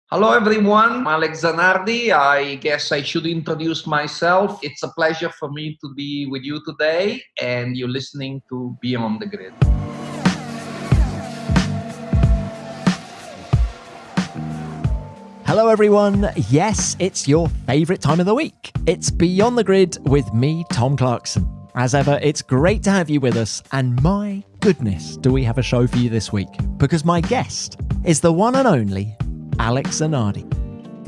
Hello, everyone. I'm Alex Zanardi. I guess I should introduce myself. It's a pleasure for me to be with you today, and you're listening to Beyond the Grid. Hello, everyone. Yes, it's your favourite time of the week. It's Beyond the Grid with me, Tom Clarkson. As ever, it's great to have you with us, and my goodness, do we have a show for you this week, because my guest is the one and only Alex Zanardi.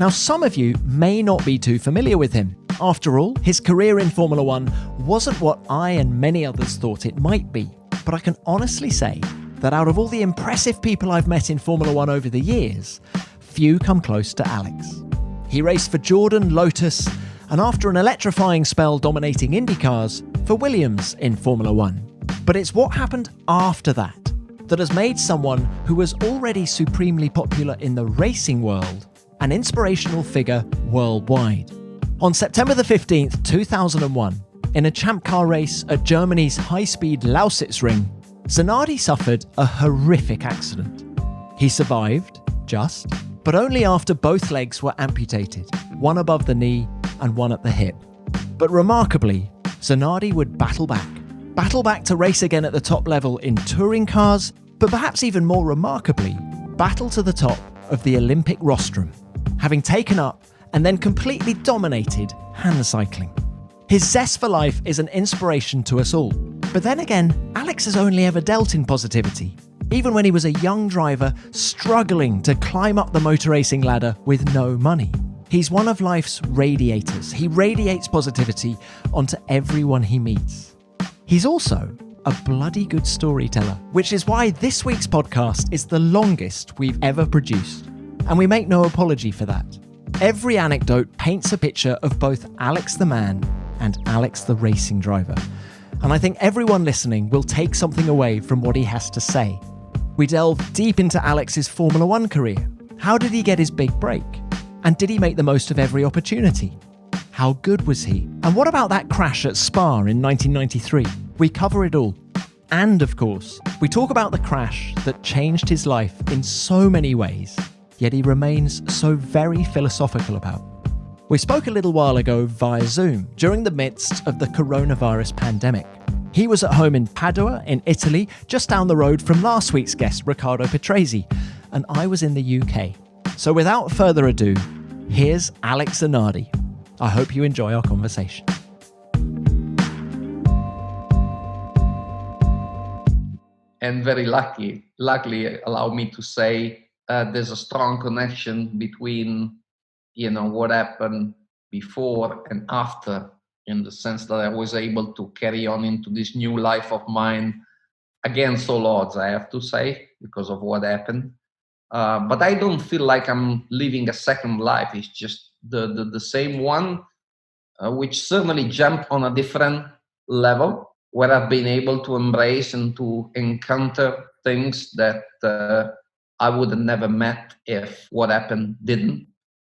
Now, some of you may not be too familiar with him. After all, his career in Formula One wasn't what I and many others thought it might be. But I can honestly say that out of all the impressive people I've met in Formula One over the years, few come close to Alex. He raced for Jordan, Lotus, and after an electrifying spell dominating IndyCars, for Williams in Formula One. But it's what happened after that has made someone who was already supremely popular in the racing world an inspirational figure worldwide. On September the 15th, 2001, in a champ car race at Germany's high-speed Lausitzring, Zanardi suffered a horrific accident. He survived, but only after both legs were amputated, one above the knee and one at the hip. But remarkably, Zanardi would battle back to race again at the top level in touring cars, but perhaps even more remarkably, battle to the top of the Olympic rostrum, having taken up and then completely dominated hand cycling. His zest for life is an inspiration to us all. But then again, Alex has only ever dealt in positivity, even when he was a young driver struggling to climb up the motor racing ladder with no money. He's one of life's radiators. He radiates positivity onto everyone he meets. He's also a bloody good storyteller, which is why this week's podcast is the longest we've ever produced. And we make no apology for that. Every anecdote paints a picture of both Alex the man and Alex the racing driver. And I think everyone listening will take something away from what he has to say. We delve deep into Alex's Formula One career. How did he get his big break? And did he make the most of every opportunity? How good was he? And what about that crash at Spa in 1993? We cover it all. And of course, we talk about the crash that changed his life in so many ways, yet he remains so very philosophical about. We spoke a little while ago via Zoom during the midst of the coronavirus pandemic. He was at home in Padua in Italy, just down the road from last week's guest, Riccardo Patrese, and I was in the UK. So without further ado, here's Alex Zanardi. I hope you enjoy our conversation. And very luckily, allow me to say there's a strong connection between, what happened before and after, in the sense that I was able to carry on into this new life of mine against all odds, I have to say, because of what happened. But I don't feel like I'm living a second life. It's just the same one, which certainly jumped on a different level, where I've been able to embrace and to encounter things that I would have never met if what happened didn't.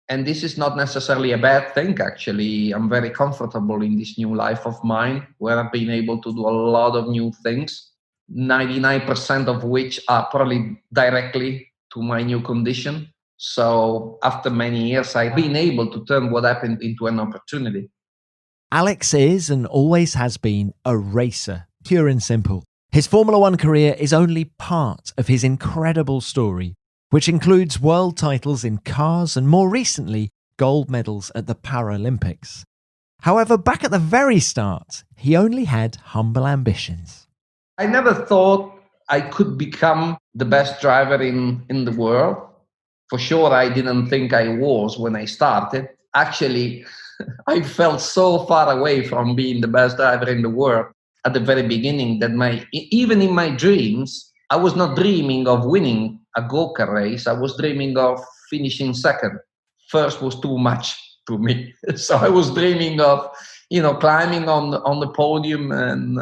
And this is not necessarily a bad thing, actually. I'm very comfortable in this new life of mine, where I've been able to do a lot of new things, 99% of which are probably directly to my new condition. So after many years, I've been able to turn what happened into an opportunity. Alex is and always has been a racer, pure and simple. His Formula One career is only part of his incredible story, which includes world titles in cars and more recently, gold medals at the Paralympics. However, back at the very start, he only had humble ambitions. I never thought I could become the best driver in the world. For sure, I didn't think I was when I started. Actually, I felt so far away from being the best driver in the world at the very beginning that even in my dreams, I was not dreaming of winning a go-kart race. I was dreaming of finishing second. First was too much to me. So I was dreaming of, climbing on the podium and,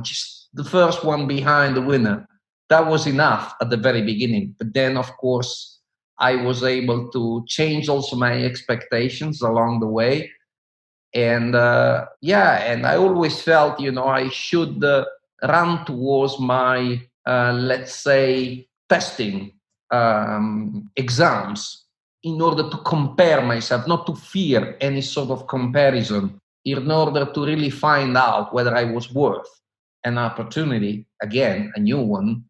just the first one behind the winner. That was enough at the very beginning. But then, of course, I was able to change also my expectations along the way. And and I always felt, I should run towards my, let's say, testing exams in order to compare myself, not to fear any sort of comparison, in order to really find out whether I was worth an opportunity, again, a new one,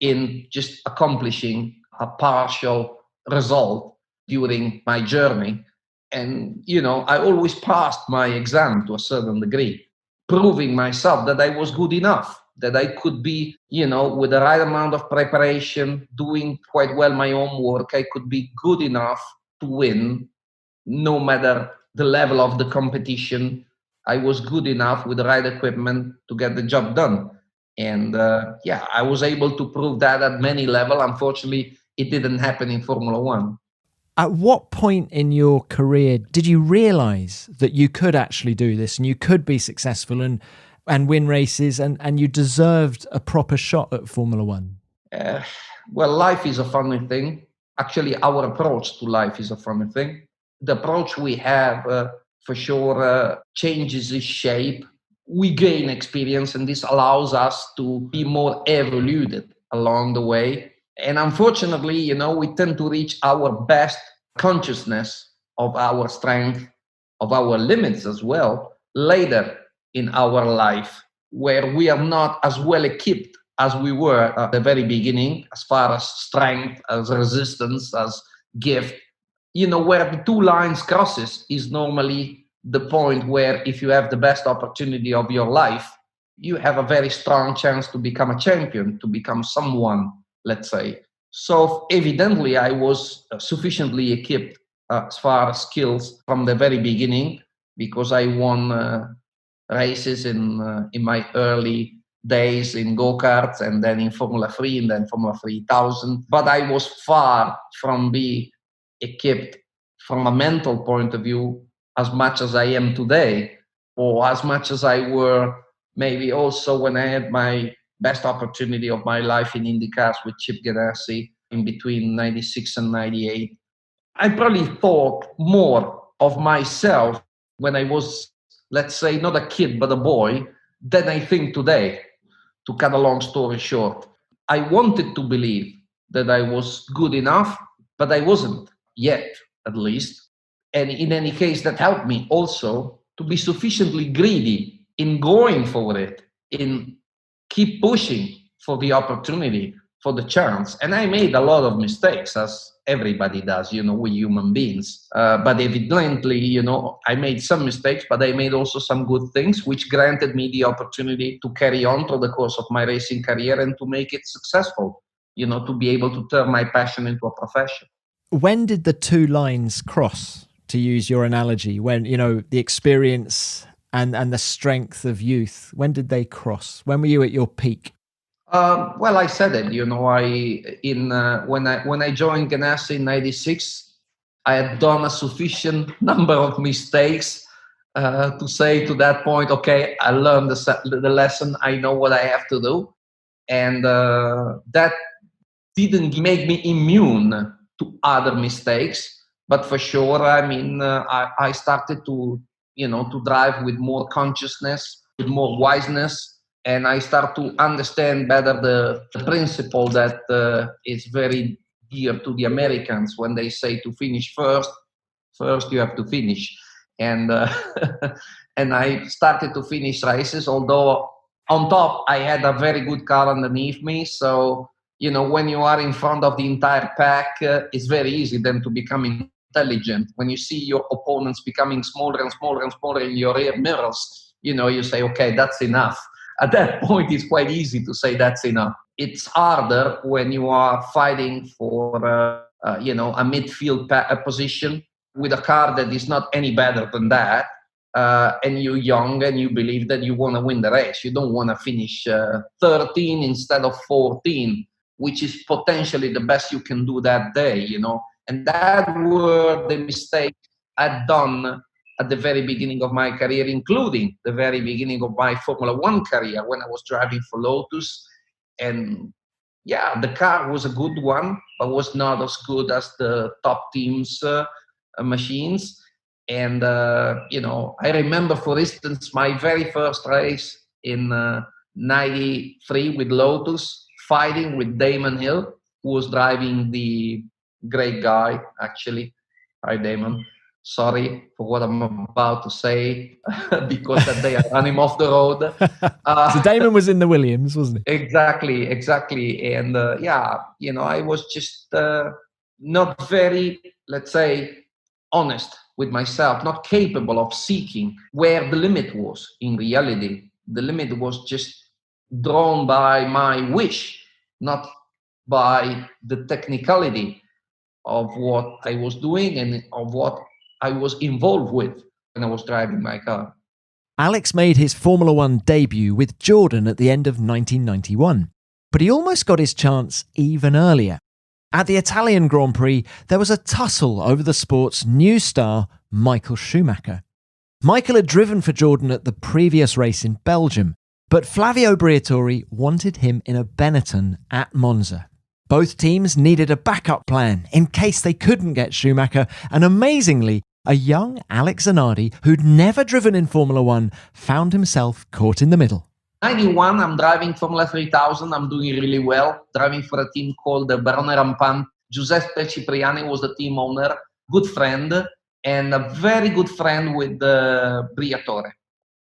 in just accomplishing a partial result during my journey. And, I always passed my exam to a certain degree, proving myself that I was good enough, that I could be, with the right amount of preparation, doing quite well my own work, I could be good enough to win, no matter the level of the competition. I was good enough with the right equipment to get the job done. And I was able to prove that at many levels. Unfortunately, it didn't happen in Formula One. At what point in your career did you realize that you could actually do this and you could be successful and win races and you deserved a proper shot at Formula One? Well, life is a funny thing. Actually, our approach to life is a funny thing. The approach we have, for sure, changes its shape. We gain experience, and this allows us to be more evolved along the way. And unfortunately, we tend to reach our best consciousness of our strength, of our limits as well, later in our life, where we are not as well equipped as we were at the very beginning, as far as strength, as resistance, as gift. Where the two lines crosses is normally the point where, if you have the best opportunity of your life, you have a very strong chance to become a champion, to become someone, let's say. So evidently, I was sufficiently equipped as far as skills from the very beginning, because I won races in my early days in go-karts, and then in Formula 3, and then Formula 3000. But I was far from being equipped from a mental point of view as much as I am today, or as much as I were maybe also when I had my best opportunity of my life in IndyCars with Chip Ganassi in between 96 and 98. I probably thought more of myself when I was, let's say, not a kid, but a boy, than I think today. To cut a long story short, I wanted to believe that I was good enough, but I wasn't yet, at least. And in any case, that helped me also to be sufficiently greedy in going for it, in keep pushing for the opportunity, for the chance. And I made a lot of mistakes, as everybody does, we're human beings. But evidently, I made some mistakes, but I made also some good things, which granted me the opportunity to carry on through the course of my racing career and to make it successful, to be able to turn my passion into a profession. When did the two lines cross, to use your analogy? When, the experience and the strength of youth, when did they cross? When were you at your peak? Well, I said it. When I joined Ganassi in '96, I had done a sufficient number of mistakes to say to that point, okay, I learned the lesson. I know what I have to do, and that didn't make me immune to other mistakes. But for sure, I started to drive with more consciousness, with more wiseness. And I start to understand better the principle that is very dear to the Americans when they say to finish first you have to finish. And and I started to finish races, although on top I had a very good car underneath me. So, when you are in front of the entire pack, it's very easy then to become intelligent. When you see your opponents becoming smaller and smaller and smaller in your rear mirrors, you say, okay, that's enough. At that point, it's quite easy to say that's enough. It's harder when you are fighting for, a midfield position with a car that is not any better than that. And you're young and you believe that you want to win the race. You don't want to finish 13 instead of 14, which is potentially the best you can do that day, And that were the mistakes I'd done at the very beginning of my career, including the very beginning of my Formula One career when I was driving for Lotus. And yeah, the car was a good one, but was not as good as the top teams' machines. And, I remember, for instance, my very first race in 93 with Lotus, fighting with Damon Hill, who was driving the great guy, actually. Hi, Damon. Sorry for what I'm about to say because that day I ran him off the road. So Damon was in the Williams, wasn't he? Exactly. And I was just not very, let's say, honest with myself, not capable of seeking where the limit was. In reality, the limit was just drawn by my wish, not by the technicality of what I was doing and of what I was involved with when I was driving my car. Alex made his Formula One debut with Jordan at the end of 1991, but he almost got his chance even earlier. At the Italian Grand Prix, there was a tussle over the sport's new star, Michael Schumacher. Michael had driven for Jordan at the previous race in Belgium, but Flavio Briatore wanted him in a Benetton at Monza. Both teams needed a backup plan in case they couldn't get Schumacher, and amazingly, a young Alex Zanardi, who'd never driven in Formula One, found himself caught in the middle. 91, I'm driving Formula 3000. I'm doing really well, driving for a team called the Barone Rampant. Giuseppe Cipriani was the team owner, good friend, and a very good friend with Briatore.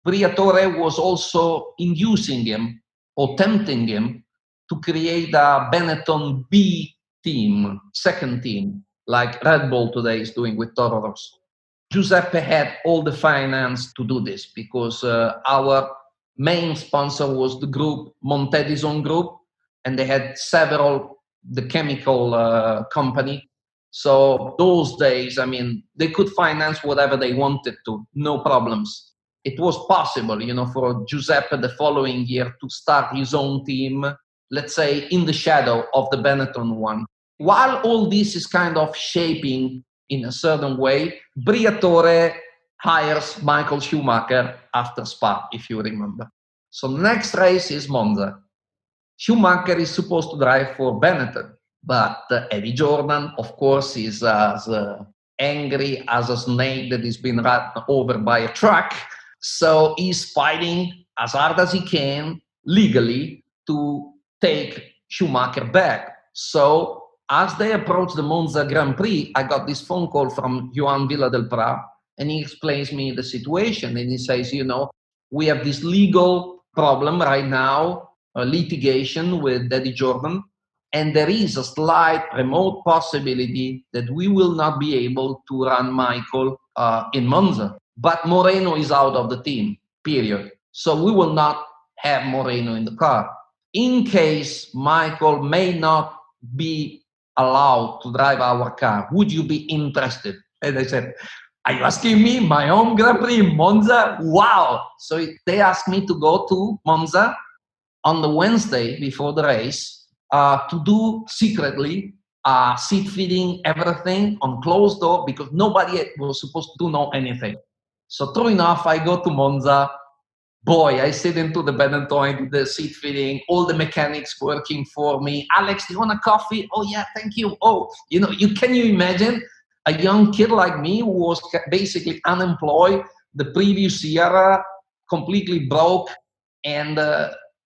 Briatore was also inducing him or tempting him to create a Benetton B team, second team, like Red Bull today is doing with Toro Rosso. Giuseppe had all the finance to do this because our main sponsor was the group, Montedison Group, and they had the chemical company. So those days, they could finance whatever they wanted to, no problems. It was possible, for Giuseppe the following year to start his own team, let's say in the shadow of the Benetton one. While all this is kind of shaping in a certain way, Briatore hires Michael Schumacher after Spa, if you remember. So next race is Monza. Schumacher is supposed to drive for Benetton, but Eddie Jordan, of course, is as angry as a snake that has been run over by a truck. So he's fighting as hard as he can legally to take Schumacher back. So as they approach the Monza Grand Prix, I got this phone call from Joan Villa del Pra, and he explains me the situation. And he says, we have this legal problem right now, litigation with Eddie Jordan, and there is a slight remote possibility that we will not be able to run Michael in Monza. But Moreno is out of the team, period. So we will not have Moreno in the car. In case Michael may not be allowed to drive our car, would you be interested? And I said, are you asking me? My home Grand Prix in Monza? Wow! So they asked me to go to Monza on the Wednesday before the race to do secretly seat fitting, everything on closed door because nobody was supposed to know anything. So true enough, I go to Monza. Boy, I sit into the Benetton, the seat fitting, all the mechanics working for me. Alex, do you want a coffee? Oh yeah, thank you. Oh, can you imagine a young kid like me who was basically unemployed the previous year, completely broke, and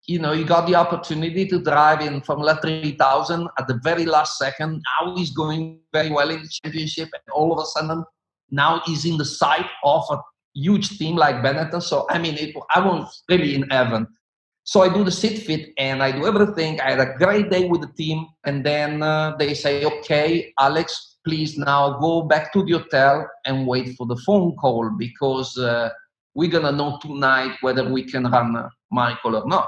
you got the opportunity to drive in Formula 3000 at the very last second. Now he's going very well in the championship, and all of a sudden, now he's in the sight of a huge team like Benetton. So, I was really in heaven. So I do the sit fit and I do everything. I had a great day with the team. And then they say, okay, Alex, please now go back to the hotel and wait for the phone call because we're going to know tonight whether we can run Michael or not.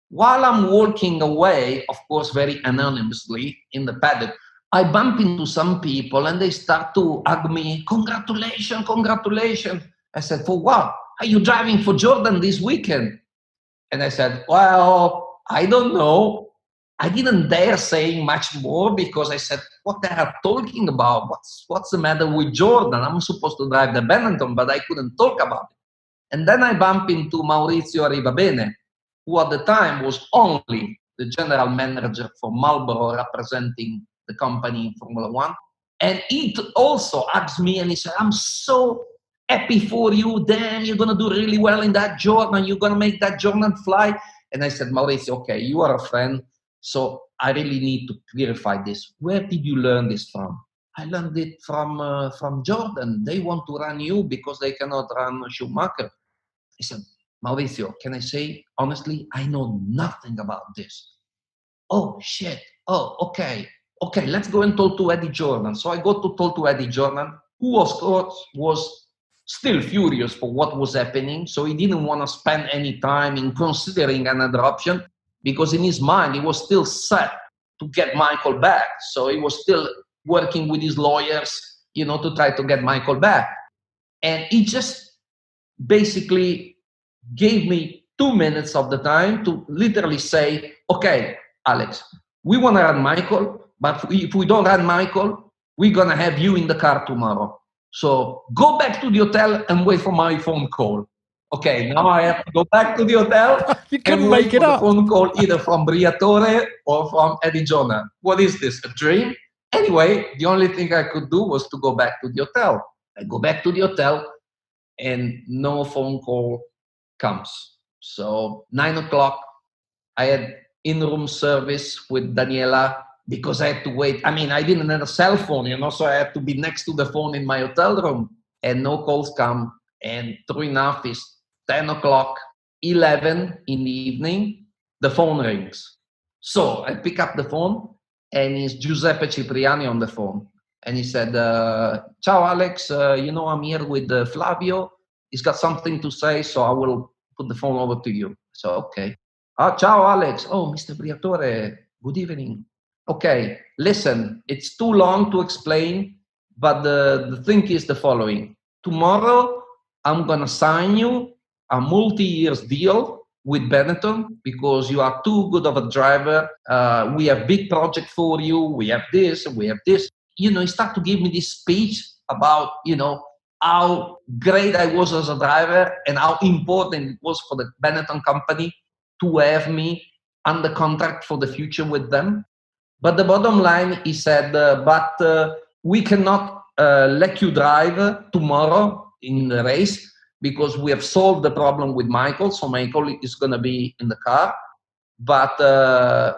While I'm walking away, of course, very anonymously in the paddock, I bump into some people and they start to hug me. Congratulations. I said, for what? Are you driving for Jordan this weekend? And I said, well, I don't know. I didn't dare saying much more because I said, what they are talking about? What's the matter with Jordan? I'm supposed to drive the Benetton, but I couldn't talk about it. And then I bump into Maurizio Arrivabene, who at the time was only the general manager for Marlboro representing the company in Formula One. And he also asked me and he said, I'm so happy for you. Damn, you're going to do really well in that Jordan. You're going to make that Jordan fly. And I said, Maurizio, okay, you are a friend. So I really need to clarify this. Where did you learn this from? I learned it from Jordan. They want to run you because they cannot run Schumacher. I said, Mauricio, can I say honestly, I know nothing about this. Oh, shit. Oh, okay. Okay, let's go and talk to Eddie Jordan. So I go to talk to Eddie Jordan, who of course was still furious for what was happening. So he didn't want to spend any time in considering another option because in his mind, he was still set to get Michael back. So he was still working with his lawyers, to try to get Michael back. And he just basically gave me 2 minutes of the time to literally say, okay, Alex, we want to run Michael, but if we don't run Michael, we're going to have you in the car tomorrow. So go back to the hotel and wait for my phone call. Okay, now I have to go back to the hotel. You couldn't make it up. The phone call either from Briatore or from Eddie Jordan. What is this, a dream? Anyway, the only thing I could do was to go back to the hotel. I go back to the hotel and no phone call comes. So 9 o'clock, I had in-room service with Daniela because I had to wait. I mean, I didn't have a cell phone, so I had to be next to the phone in my hotel room and no calls come. And true enough, it's 10 o'clock, 11 in the evening, the phone rings. So I pick up the phone and it's Giuseppe Cipriani on the phone. And he said, ciao, Alex, I'm here with Flavio. He's got something to say, so I will put the phone over to you. So, okay. Ciao, Alex. Oh, Mr. Briatore, good evening. Okay, listen, it's too long to explain, but the thing is the following. Tomorrow, I'm going to sign you a multi-year deal with Benetton because you are too good of a driver. We have big project for you. We have this, we have this. He started to give me this speech about, how great I was as a driver and how important it was for the Benetton company to have me under contract for the future with them. But the bottom line, he said, we cannot let you drive tomorrow in the race because we have solved the problem with Michael. So Michael is going to be in the car. But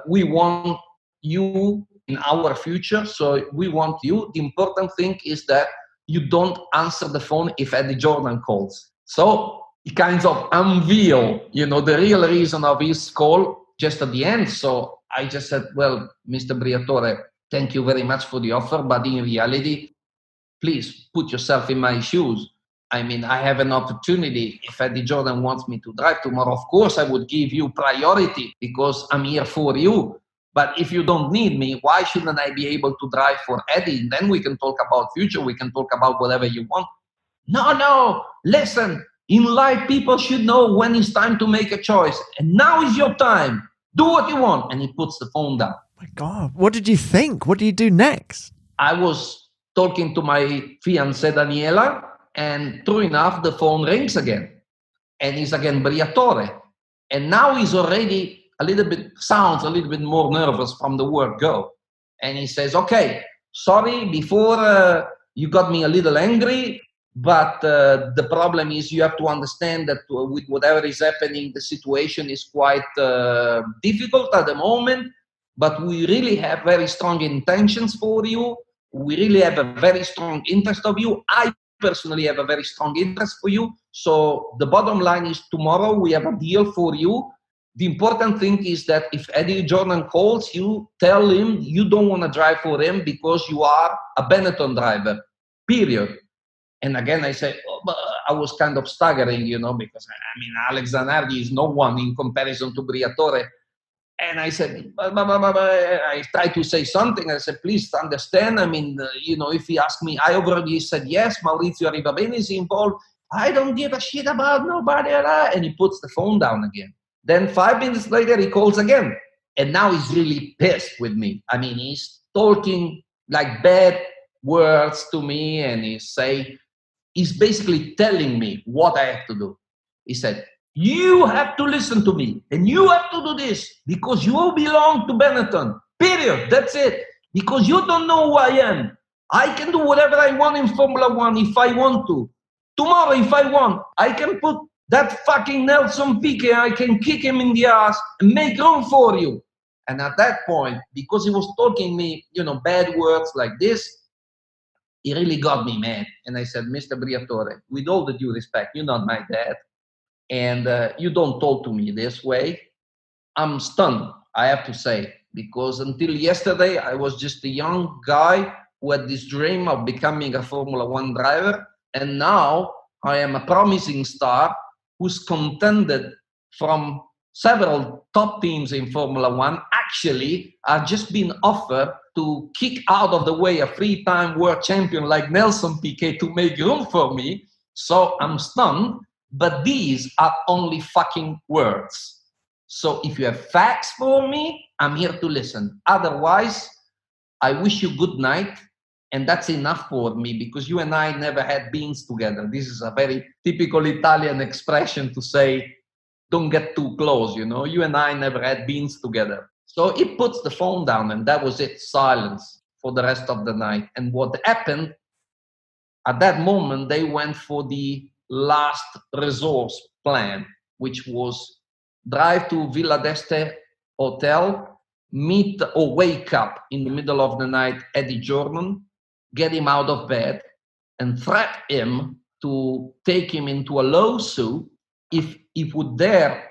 we want you in our future. So we want you. The important thing is that you don't answer the phone if Eddie Jordan calls. So he kind of unveiled, the real reason of his call just at the end. So I just said, well, Mr. Briatore, thank you very much for the offer. But in reality, please put yourself in my shoes. I mean, I have an opportunity. If Eddie Jordan wants me to drive tomorrow, of course, I would give you priority because I'm here for you. But if you don't need me, why shouldn't I be able to drive for Eddie? Then we can talk about future. We can talk about whatever you want. No, listen. In life, people should know when it's time to make a choice. And now is your time. Do what you want. And he puts the phone down. My God, what did you think? What do you do next? I was talking to my fiancée, Daniela, and true enough, the phone rings again. And it's again Briatore. And now he's already sounds a little bit more nervous from the word go. And he says, okay, sorry, before you got me a little angry, but the problem is you have to understand that with whatever is happening, the situation is quite difficult at the moment, but we really have very strong intentions for you. We really have a very strong interest of you. I personally have a very strong interest for you. So the bottom line is tomorrow we have a deal for you. The important thing is that if Eddie Jordan calls you, tell him you don't want to drive for him because you are a Benetton driver, period. And again, I said, I was kind of staggering, because Alex Zanardi is no one in comparison to Briatore. And I said, I tried to say something. I said, please understand. If he asked me, I already said, yes, Maurizio Arrivabene is involved. I don't give a shit about nobody. And he puts the phone down again. Then 5 minutes later, he calls again. And now he's really pissed with me. He's talking like bad words to me. And he's basically telling me what I have to do. He said, you have to listen to me. And you have to do this because you belong to Benetton. Period. That's it. Because you don't know who I am. I can do whatever I want in Formula One if I want to. Tomorrow, if I want, I can put that fucking Nelson Piquet, I can kick him in the ass and make room for you. And at that point, because he was talking me, bad words like this, he really got me mad. And I said, Mr. Briatore, with all the due respect, you're not my dad. And you don't talk to me this way. I'm stunned, I have to say, because until yesterday, I was just a young guy who had this dream of becoming a Formula One driver. And now I am a promising star who's contended from several top teams in Formula One. Actually, I've just been offered to kick out of the way a three-time world champion like Nelson Piquet to make room for me. So I'm stunned, but these are only fucking words. So if you have facts for me, I'm here to listen. Otherwise, I wish you good night. And that's enough for me, because you and I never had beans together. This is a very typical Italian expression to say, don't get too close, You and I never had beans together. So he puts the phone down, and that was it. Silence for the rest of the night. And what happened, at that moment, they went for the last resource plan, which was drive to Villa d'Este Hotel, meet or wake up in the middle of the night Eddie Jordan, get him out of bed, and threat him to take him into a lawsuit if he would dare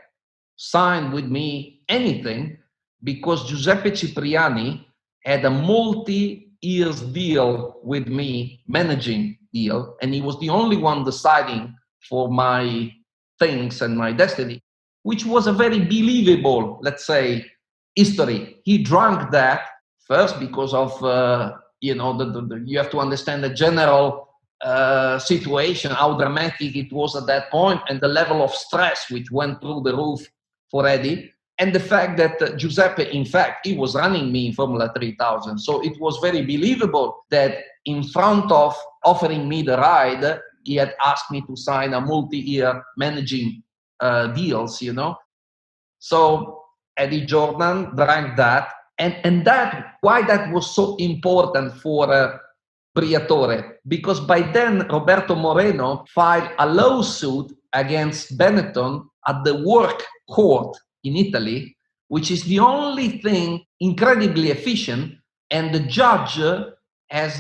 sign with me anything, because Giuseppe Cipriani had a multi-years deal with me, managing deal, and he was the only one deciding for my things and my destiny, which was a very believable, let's say, history. He drank that first because of you have to understand the general situation, how dramatic it was at that point, and the level of stress which went through the roof for Eddie, and the fact that Giuseppe, in fact, he was running me in Formula 3000. So it was very believable that in front of offering me the ride, he had asked me to sign a multi-year managing deals, So Eddie Jordan drank that. And that, why that was so important for Briatore, because by then Roberto Moreno filed a lawsuit against Benetton at the work court in Italy, which is the only thing incredibly efficient, and the judge has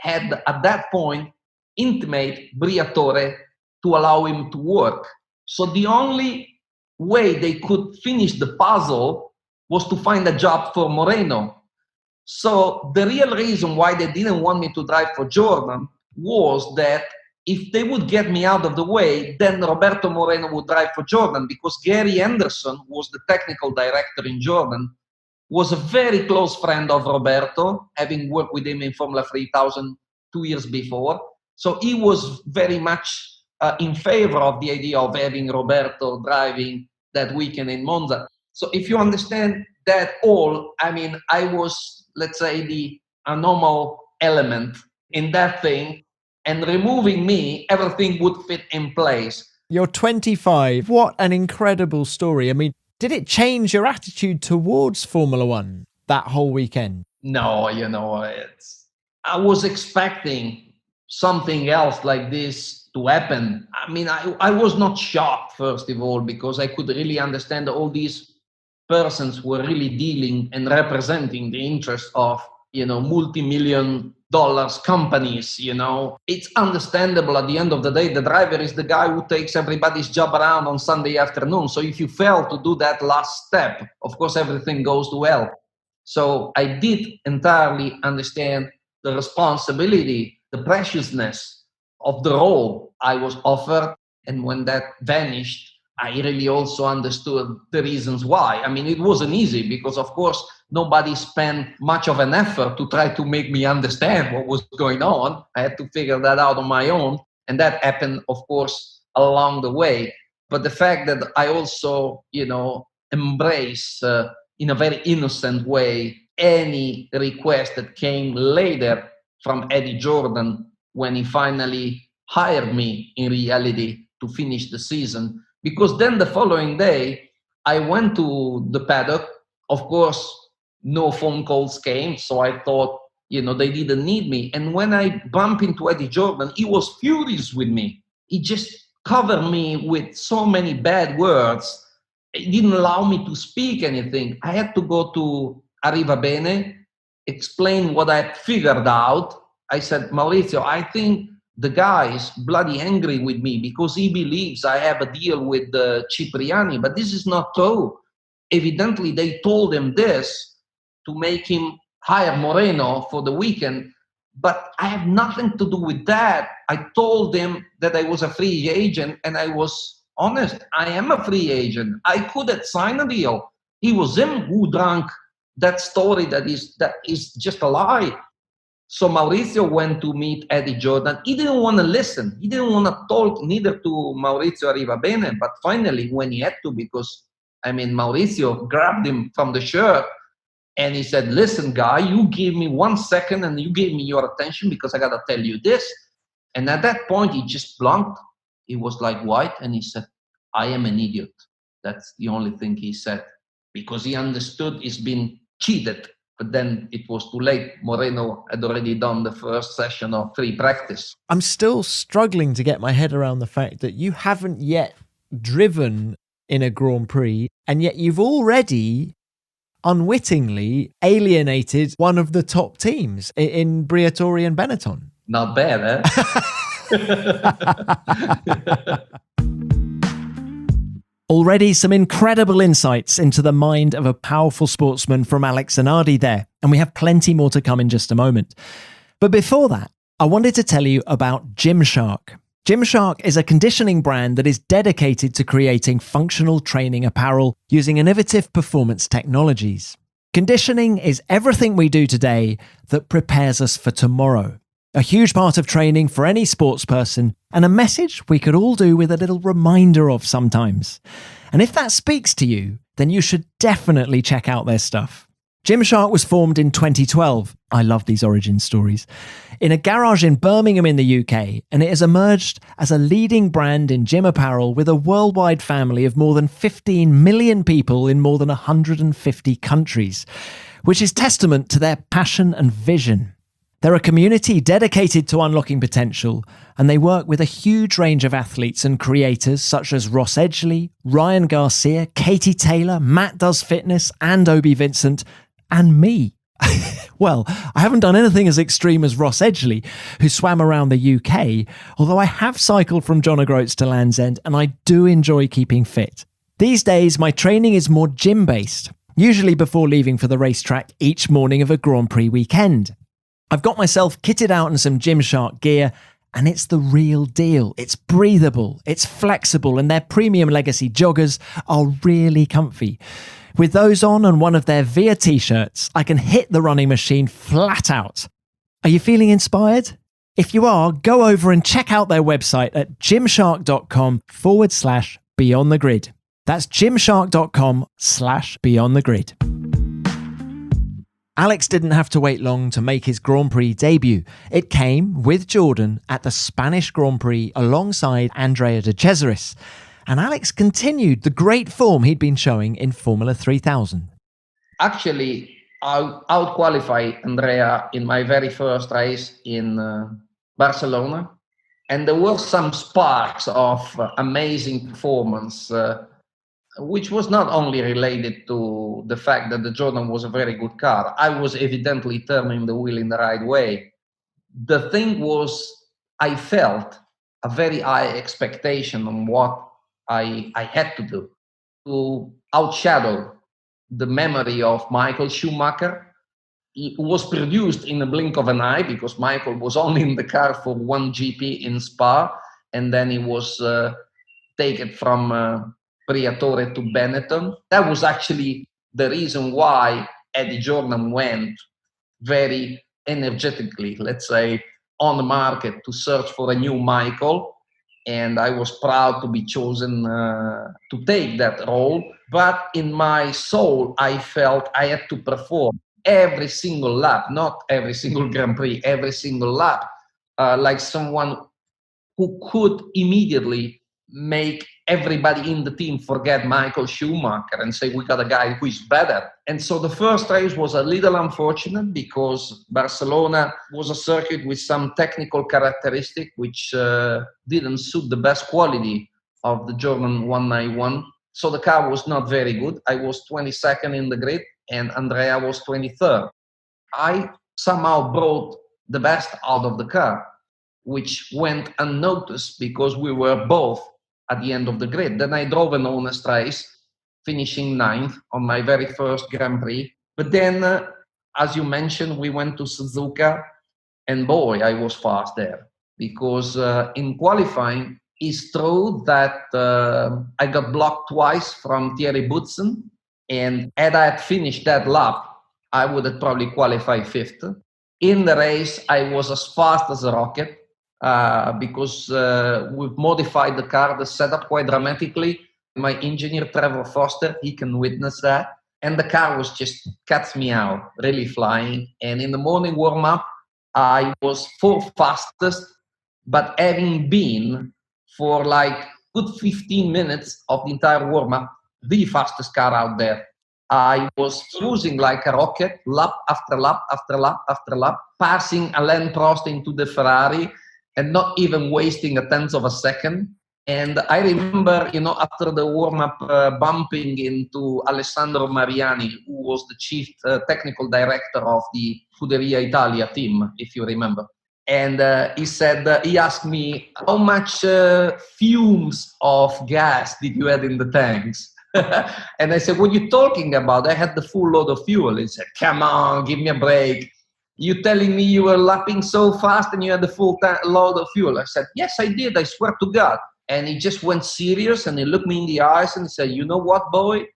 had at that point intimate Briatore to allow him to work. So the only way they could finish the puzzle was to find a job for Moreno. So the real reason why they didn't want me to drive for Jordan was that if they would get me out of the way, then Roberto Moreno would drive for Jordan, because Gary Anderson was the technical director in Jordan, was a very close friend of Roberto, having worked with him in Formula 3000 2 years before. So he was very much in favor of the idea of having Roberto driving that weekend in Monza. So if you understand that all, I was, let's say, the anomal element in that thing, and removing me, everything would fit in place. You're 25. What an incredible story. Did it change your attitude towards Formula One that whole weekend? No, I was expecting something else like this to happen. I was not shocked, first of all, because I could really understand all these persons were really dealing and representing the interest of, multi-million dollars companies, It's understandable. At the end of the day, the driver is the guy who takes everybody's job around on Sunday afternoon. So if you fail to do that last step, of course, everything goes to hell. So I did entirely understand the responsibility, the preciousness of the role I was offered. And when that vanished, I really also understood the reasons why. It wasn't easy, because, of course, nobody spent much of an effort to try to make me understand what was going on. I had to figure that out on my own. And that happened, of course, along the way. But the fact that I also, embrace in a very innocent way any request that came later from Eddie Jordan when he finally hired me in reality to finish the season. Because then the following day, I went to the paddock. Of course, no phone calls came, so I thought, they didn't need me. And when I bumped into Eddie Jordan, he was furious with me. He just covered me with so many bad words. he didn't allow me to speak anything. I had to go to Arriva Bene, explain what I had figured out. I said, Maurizio, I think the guy is bloody angry with me because he believes I have a deal with Cipriani, but this is not true. Evidently, they told him this to make him hire Moreno for the weekend, but I have nothing to do with that. I told him that I was a free agent, and I was honest. I am a free agent. I could have signed a deal. It was him who drank that story that is just a lie. So Maurizio went to meet Eddie Jordan. He didn't want to listen. He didn't want to talk neither to Maurizio Arrivabene, but finally when he had to, because, Maurizio grabbed him from the shirt and he said, listen, guy, you give me 1 second and you give me your attention because I got to tell you this. And at that point, he just blunked. He was like white and he said, I am an idiot. That's the only thing he said, because he understood he's been cheated. But then it was too late. Moreno had already done the first session of free practice. I'm still struggling to get my head around the fact that you haven't yet driven in a Grand Prix, and yet you've already unwittingly alienated one of the top teams in Briatore and Benetton. Not bad, eh? Already some incredible insights into the mind of a powerful sportsman from Alex Zanardi there, and we have plenty more to come in just a moment. But before that, I wanted to tell you about Gymshark. Gymshark is a conditioning brand that is dedicated to creating functional training apparel using innovative performance technologies. Conditioning is everything we do today that prepares us for tomorrow. A huge part of training for any sports person, and a message we could all do with a little reminder of sometimes. And if that speaks to you, then you should definitely check out their stuff. Gymshark was formed in 2012. I love these origin stories. In a garage in Birmingham in the UK, and it has emerged as a leading brand in gym apparel with a worldwide family of more than 15 million people in more than 150 countries, which is testament to their passion and vision. They're a community dedicated to unlocking potential, and they work with a huge range of athletes and creators such as Ross Edgley, Ryan Garcia, Katie Taylor, Matt Does Fitness, and Obi Vincent, and me. Well, I haven't done anything as extreme as Ross Edgley, who swam around the UK, although I have cycled from John O'Groats to Land's End, and I do enjoy keeping fit. These days, my training is more gym-based, usually before leaving for the racetrack each morning of a Grand Prix weekend. I've got myself kitted out in some Gymshark gear, and it's the real deal. It's breathable, it's flexible, and their premium legacy joggers are really comfy. With those on and one of their Via t-shirts, I can hit the running machine flat out. Are you feeling inspired? If you are, go over and check out their website at gymshark.com/beyond the grid. That's gymshark.com/beyond the grid. Alex didn't have to wait long to make his Grand Prix debut. It came with Jordan at the Spanish Grand Prix alongside Andrea de Cesaris. And Alex continued the great form he'd been showing in Formula 3000. Actually, I out-qualified Andrea in my very first race in Barcelona. And there were some sparks of amazing performance, which was not only related to the fact that the Jordan was a very good car. I was evidently turning the wheel in the right way. The thing was, I felt a very high expectation on what I had to do to outshadow the memory of Michael Schumacher. It was produced in a blink of an eye because Michael was only in the car for one GP in Spa, and then he was taken from Briatore to Benetton. That was actually the reason why Eddie Jordan went very energetically, let's say, on the market to search for a new Michael. And I was proud to be chosen to take that role. But in my soul, I felt I had to perform every single lap, not every single Grand Prix, every single lap, like someone who could immediately make everybody in the team forget Michael Schumacher and say, we got a guy who is better. And so the first race was a little unfortunate because Barcelona was a circuit with some technical characteristic which didn't suit the best quality of the Jordan 191. So the car was not very good. I was 22nd in the grid and Andrea was 23rd. I somehow brought the best out of the car, which went unnoticed because we were both at the end of the grid. Then I drove an honest race, finishing ninth on my very first Grand Prix. But then, as you mentioned, we went to Suzuka, and boy, I was fast there. Because in qualifying, it's true that I got blocked twice from Thierry Boutsen, and had I had finished that lap, I would have probably qualified fifth. In the race, I was as fast as a rocket because we've modified the car, the setup quite dramatically. My engineer, Trevor Foster, he can witness that. And the car was just cuts me out, really flying. And in the morning warm-up, I was fourth fastest, but having been for like good 15 minutes of the entire warm-up, the fastest car out there. I was fusing like a rocket, lap after lap after lap after lap, passing Alain Prost into the Ferrari and not even wasting a tenth of a second. And I remember, after the warm-up, bumping into Alessandro Mariani, who was the chief technical director of the Scuderia Italia team, if you remember. And he asked me, how much fumes of gas did you have in the tanks? And I said, what are you talking about? I had the full load of fuel. He said, come on, give me a break. You telling me you were lapping so fast and you had the full load of fuel? I said, yes, I did. I swear to God. And he just went serious and he looked me in the eyes and he said, you know what, boy?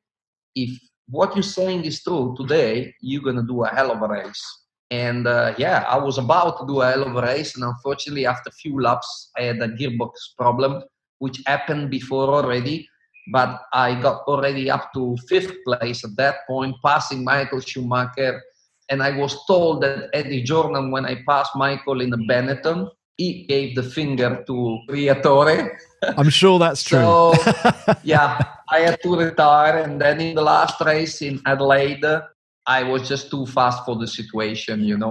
If what you're saying is true today, you're going to do a hell of a race. And I was about to do a hell of a race. And unfortunately, after a few laps, I had a gearbox problem, which happened before already. But I got already up to fifth place at that point, passing Michael Schumacher. And I was told that Eddie Jordan, when I passed Michael in the Benetton, he gave the finger to Briatore. I'm sure that's true. So, I had to retire. And then in the last race in Adelaide, I was just too fast for the situation,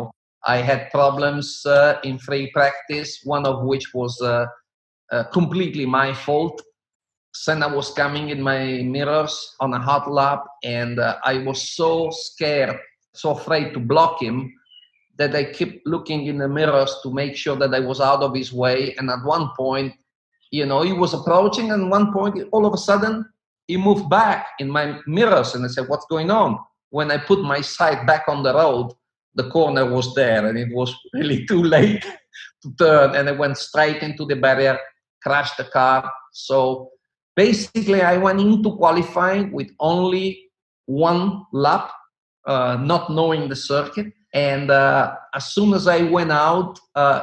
I had problems in free practice, one of which was completely my fault. Senna was coming in my mirrors on a hot lap, and I was so scared, so afraid to block him, that I kept looking in the mirrors to make sure that I was out of his way. And at one point, he was approaching, and at one point, all of a sudden, he moved back in my mirrors, and I said, what's going on? When I put my sight back on the road, the corner was there, and it was really too late to turn, and I went straight into the barrier, crashed the car. So basically, I went into qualifying with only one lap, not knowing the circuit. And as soon as I went out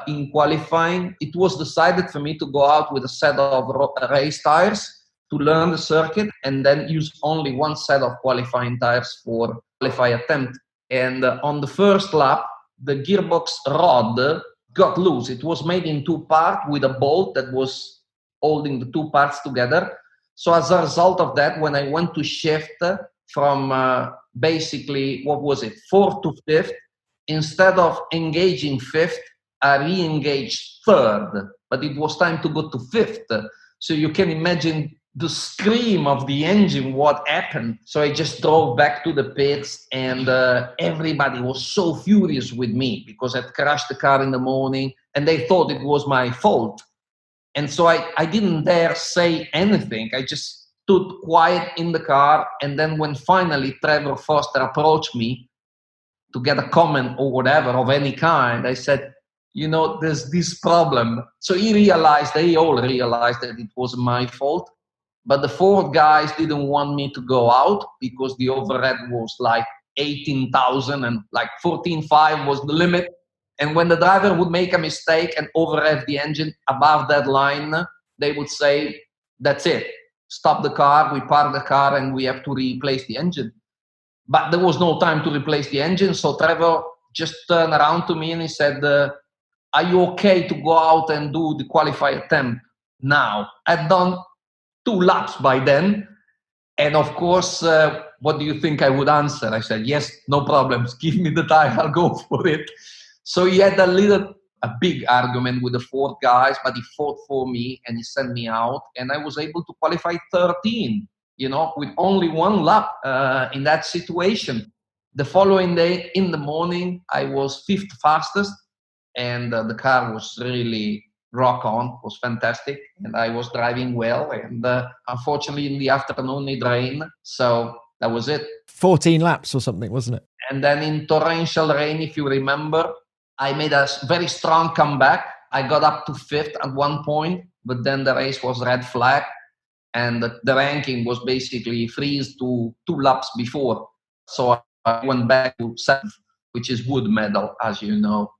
in qualifying, it was decided for me to go out with a set of race tires to learn the circuit, and then use only one set of qualifying tires for qualify attempt. And on the first lap, the gearbox rod got loose. It was made in two parts with a bolt that was holding the two parts together. So as a result of that, when I went to shift from basically, fourth to fifth, instead of engaging fifth, I re-engaged third. But it was time to go to fifth. So you can imagine the scream of the engine, what happened. So I just drove back to the pits, and everybody was so furious with me because I'd crashed the car in the morning, and they thought it was my fault. And so I didn't dare say anything. I just stood quiet in the car. And then when finally Trevor Foster approached me to get a comment or whatever of any kind, I said, there's this problem. So they all realized that it was my fault. But the four guys didn't want me to go out because the overhead was like 18,000 and like 14.5 was the limit. And when the driver would make a mistake and overrev the engine above that line, they would say, that's it. Stop the car, we park the car, and we have to replace the engine. But there was no time to replace the engine. So Trevor just turned around to me and he said, are you okay to go out and do the qualifying attempt now? I'd done 2 laps by then. And of course, what do you think I would answer? I said, yes, no problems. Give me the tire, I'll go for it. So he had a big argument with the 4 guys, but he fought for me and he sent me out. And I was able to qualify 13. with only one lap in that situation. The following day in the morning, I was fifth fastest, and the car was really rock on, was fantastic, and I was driving well. And unfortunately, in the afternoon, it rained, so that was it. 14 laps or something, wasn't it? And then in torrential rain, if you remember, I made a very strong comeback. I got up to fifth at one point, but then the race was red flag, and the ranking was basically freeze to 2 laps before. So I went back to seventh, which is wood medal, as you know.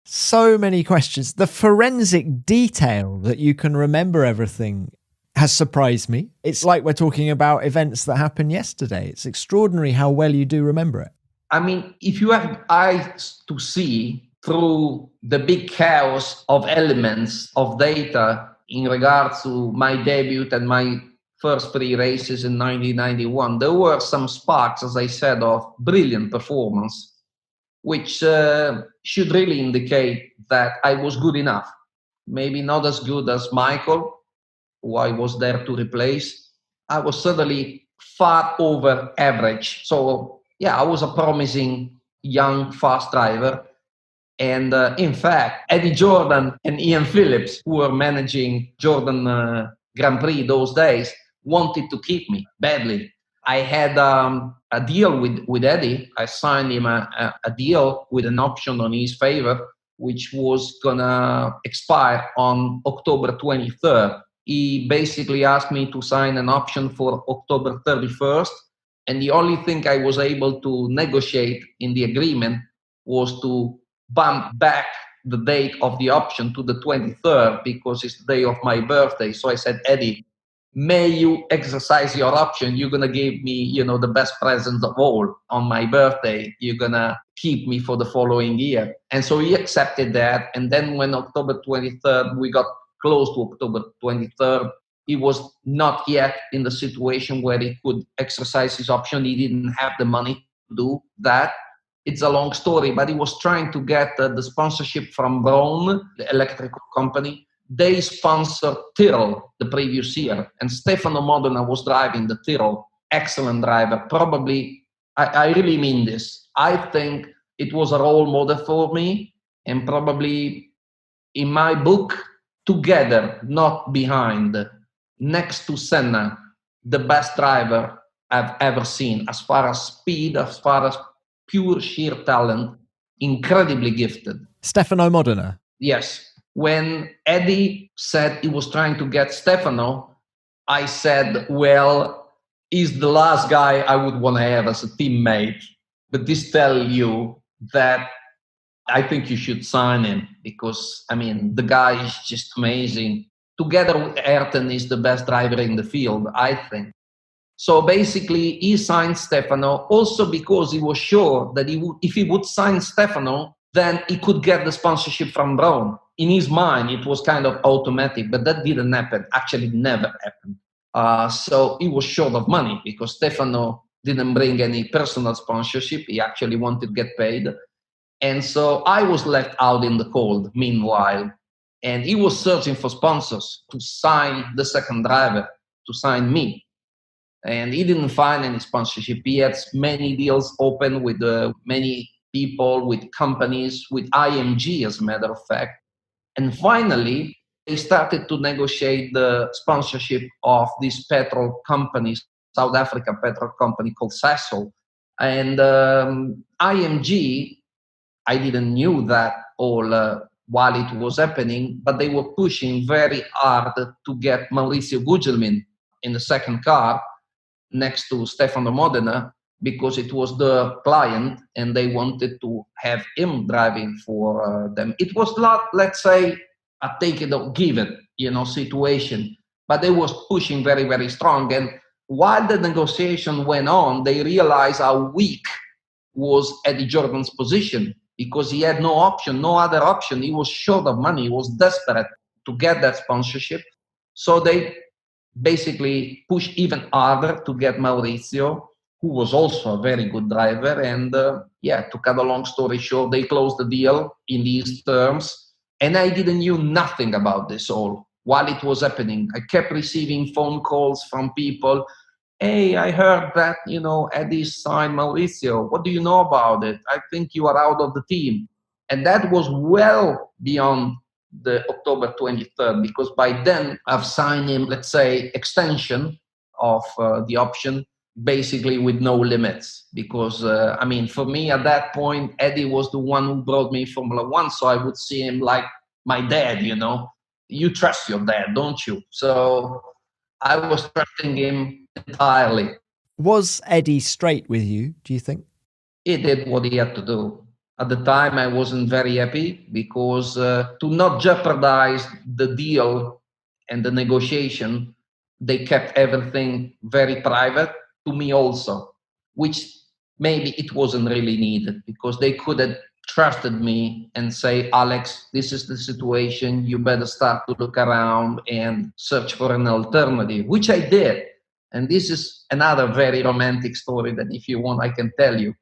So many questions. The forensic detail that you can remember everything has surprised me. It's like we're talking about events that happened yesterday. It's extraordinary how well you do remember it. I mean, if you have eyes to see through the big chaos of elements of data in regards to my debut and my first 3 races in 1991, there were some sparks, as I said, of brilliant performance, which should really indicate that I was good enough. Maybe not as good as Michael, who I was there to replace. I was certainly far over average. So, yeah, I was a promising young, fast driver. And in fact, Eddie Jordan and Ian Phillips, who were managing Jordan Grand Prix those days, wanted to keep me badly. I had a deal with Eddie. I signed him a deal with an option on his favor, which was going to expire on October 23rd. He basically asked me to sign an option for October 31st. And the only thing I was able to negotiate in the agreement was to bump back the date of the option to the 23rd because it's the day of my birthday. So I said, Eddie, may you exercise your option. You're going to give me, the best present of all on my birthday. You're going to keep me for the following year. And so he accepted that. And then when October 23rd, we got close to October 23rd, he was not yet in the situation where he could exercise his option. He didn't have the money to do that. It's a long story, but he was trying to get the sponsorship from Brown, the electrical company. They sponsored Tyrrell the previous year, and Stefano Modena was driving the Tyrrell. Excellent driver. Probably, I really mean this. I think it was a role model for me, and probably in my book, together, not behind, next to Senna, the best driver I've ever seen, as far as speed, as far as pure sheer talent, incredibly gifted. Stefano Modena? Yes. When Eddie said he was trying to get Stefano, I said, well, he's the last guy I would want to have as a teammate. But this tells you that I think you should sign him because, the guy is just amazing. Together with Ayrton, he's the best driver in the field, I think. So basically, he signed Stefano also because he was sure that if he would sign Stefano, then he could get the sponsorship from Brown. In his mind, it was kind of automatic, but that didn't happen. Actually, never happened. So he was short of money because Stefano didn't bring any personal sponsorship. He actually wanted to get paid. And so I was left out in the cold meanwhile. And he was searching for sponsors to sign the second driver, to sign me. And he didn't find any sponsorship. He had many deals open with many people, with companies, with IMG, as a matter of fact. And finally, they started to negotiate the sponsorship of this petrol company, South Africa petrol company called Sasol. And IMG, I didn't knew that all while it was happening, but they were pushing very hard to get Maurizio Gugelmin in the second car next to Stefano Modena because it was the client and they wanted to have him driving for them. It was not, let's say, a take it or give it, situation, but they was pushing very, very strong. And while the negotiation went on, they realized how weak was Eddie Jordan's position because he had no option, no other option. He was short of money. He was desperate to get that sponsorship. So they basically pushed even harder to get Maurizio, who was also a very good driver. And to cut a long story short, they closed the deal in these terms. And I didn't know nothing about this all while it was happening. I kept receiving phone calls from people. hey, I heard that, Eddie signed Mauricio. What do you know about it? I think you are out of the team. And that was well beyond the October 23rd, because by then I've signed him, let's say, extension of the option, basically with no limits. Because, for me at that point, Eddie was the one who brought me Formula One. So I would see him like my dad, You trust your dad, don't you? So I was trusting him entirely. Was Eddie straight with you, do you think? He did what he had to do. At the time, I wasn't very happy because to not jeopardize the deal and the negotiation, they kept everything very private to me also, which maybe it wasn't really needed, because they could have trusted me and say, Alex, this is the situation. You better start to look around and search for an alternative, which I did. And this is another very romantic story that, if you want, I can tell you.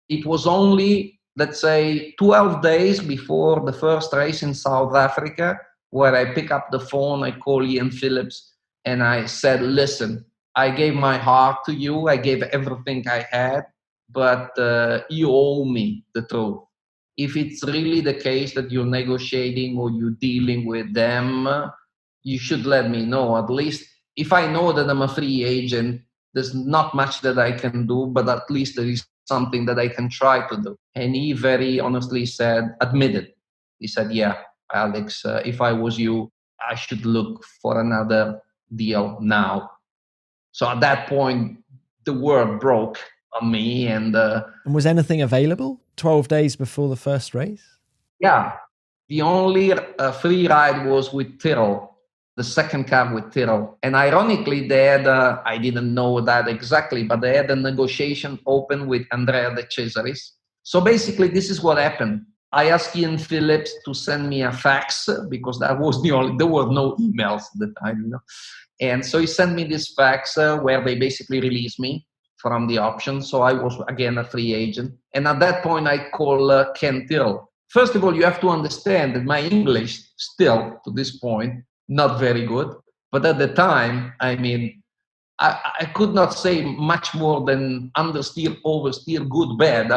It was only, let's say, 12 days before the first race in South Africa where I pick up the phone, I call Ian Phillips, and I said, listen, I gave my heart to you, I gave everything I had, but you owe me the truth. If it's really the case that you're negotiating or you're dealing with them, you should let me know. At least if I know that I'm a free agent, there's not much that I can do, but at least there is something that I can try to do. And he very honestly admitted. He said, yeah, Alex, if I was you, I should look for another deal now. So at that point, the world broke on me. And was anything available 12 days before the first race? Yeah. The only free ride was with Tyrrell, the second car with Tyrrell. And ironically, they had, I didn't know that exactly, but they had a negotiation open with Andrea De Cesaris. So basically, this is what happened. I asked Ian Phillips to send me a fax, because that was there were no emails at the time, And so he sent me this fax where they basically released me from the option. So I was, again, a free agent. And at that point, I called Ken Tyrrell. First of all, you have to understand that my English, still to this point, not very good. But at the time, I could not say much more than understeer, oversteer, good, bad.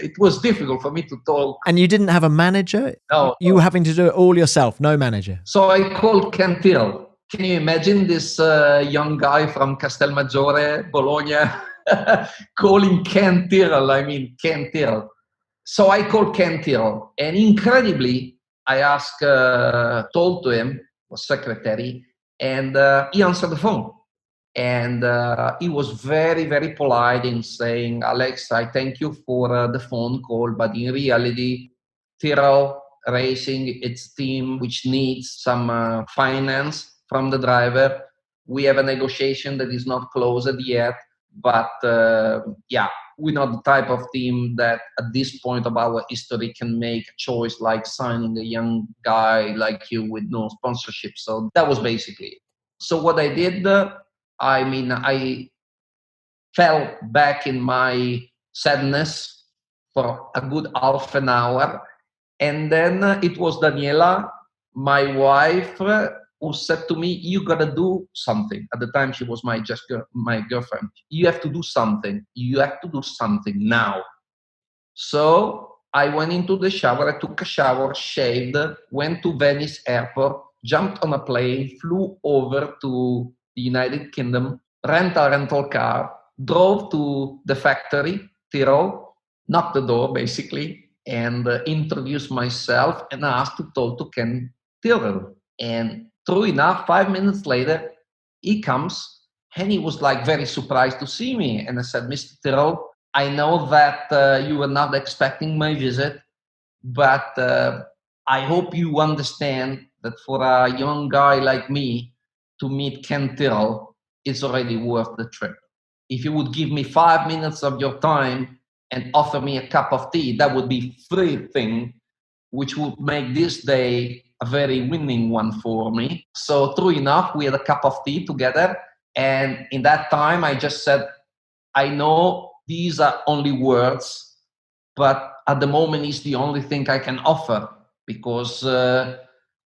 It was difficult for me to talk. And you didn't have a manager? No. You were having to do it all yourself, no manager? So I called Ken Tyrrell. Can you imagine this young guy from Castelmaggiore, Bologna, calling Ken Tyrrell? Ken Tyrrell. So I called Ken Tyrrell, and incredibly, I told to him, was secretary, and he answered the phone. And he was very, very polite in saying, Alex, I thank you for the phone call, but in reality, Tyrrell Racing, it's a team which needs some finance from the driver. We have a negotiation that is not closed yet, but we're not the type of team that at this point of our history can make a choice like signing a young guy like you with no sponsorship. So that was basically it. So what I did, I fell back in my sadness for a good half an hour. And then it was Daniela, my wife, who said to me, you got to do something. At the time, she was my girlfriend. You have to do something. You have to do something now. So I went into the shower. I took a shower, shaved, went to Venice airport, jumped on a plane, flew over to the United Kingdom, rent a rental car, drove to the factory, Tyrrell, knocked the door basically, and introduced myself and asked to talk to Ken Tyrrell. And true enough, 5 minutes later, he comes and he was like very surprised to see me. And I said, Mr. Tyrrell, I know that you were not expecting my visit, but I hope you understand that for a young guy like me to meet Ken Tyrrell, it's already worth the trip. If you would give me 5 minutes of your time and offer me a cup of tea, that would be free thing, which would make this day a very winning one for me. So true enough, we had a cup of tea together. And in that time, I just said, I know these are only words, but at the moment it's the only thing I can offer, because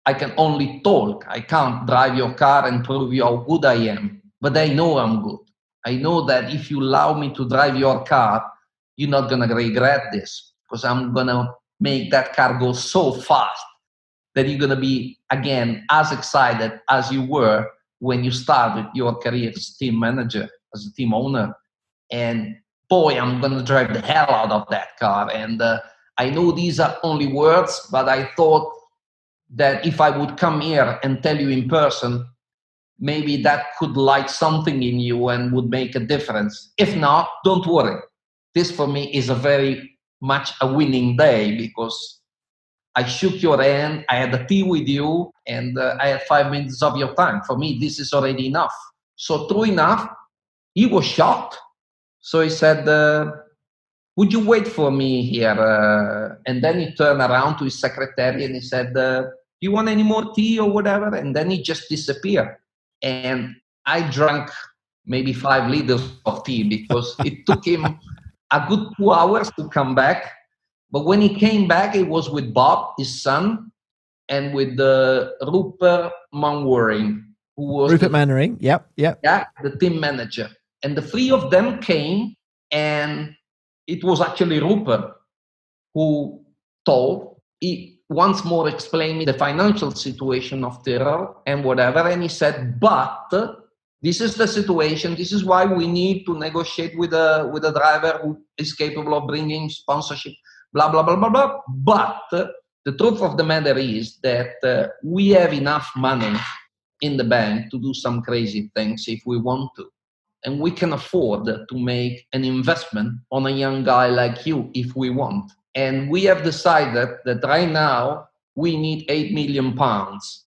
I can only talk. I can't drive your car and prove you how good I am, but I know I'm good. I know that if you allow me to drive your car, you're not going to regret this, because I'm going to make that car go so fast that you're going to be, again, as excited as you were when you started your career as team manager, as a team owner. And boy, I'm going to drive the hell out of that car. And I know these are only words, but I thought that if I would come here and tell you in person, maybe that could light something in you and would make a difference. If not, don't worry. This for me is a very much a winning day, because I shook your hand, I had a tea with you, and I had 5 minutes of your time. For me, this is already enough. So true enough, he was shocked. So he said, would you wait for me here? And then he turned around to his secretary and he said, do you want any more tea or whatever? And then he just disappeared. And I drank maybe 5 liters of tea, because it took him a good 2 hours to come back. But when he came back, it was with Bob, his son, and with Rupert Manwaring, who was Rupert Manwaring. Yep. Yeah, the team manager. And the three of them came, and it was actually Rupert who he once more explained me the financial situation of Tyrrell and whatever. And he said, but this is the situation. This is why we need to negotiate with a driver who is capable of bringing sponsorship, blah, blah, blah, blah, blah. But the truth of the matter is that we have enough money in the bank to do some crazy things if we want to. And we can afford to make an investment on a young guy like you if we want. And we have decided that right now we need £8 million.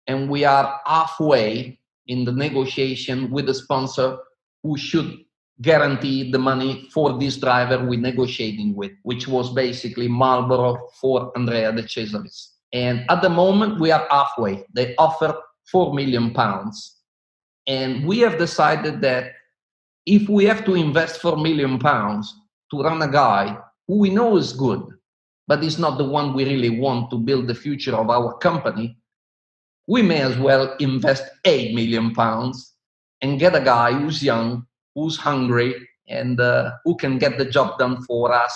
And we are halfway in the negotiation with the sponsor who should guarantee the money for this driver we're negotiating with, which was basically Marlboro for Andrea De Cesaris. And at the moment, we are halfway. They offer £4 million. And we have decided that if we have to invest £4 million to run a guy who we know is good, but is not the one we really want to build the future of our company, we may as well invest £8 million and get a guy who's young, who's hungry, and who can get the job done for us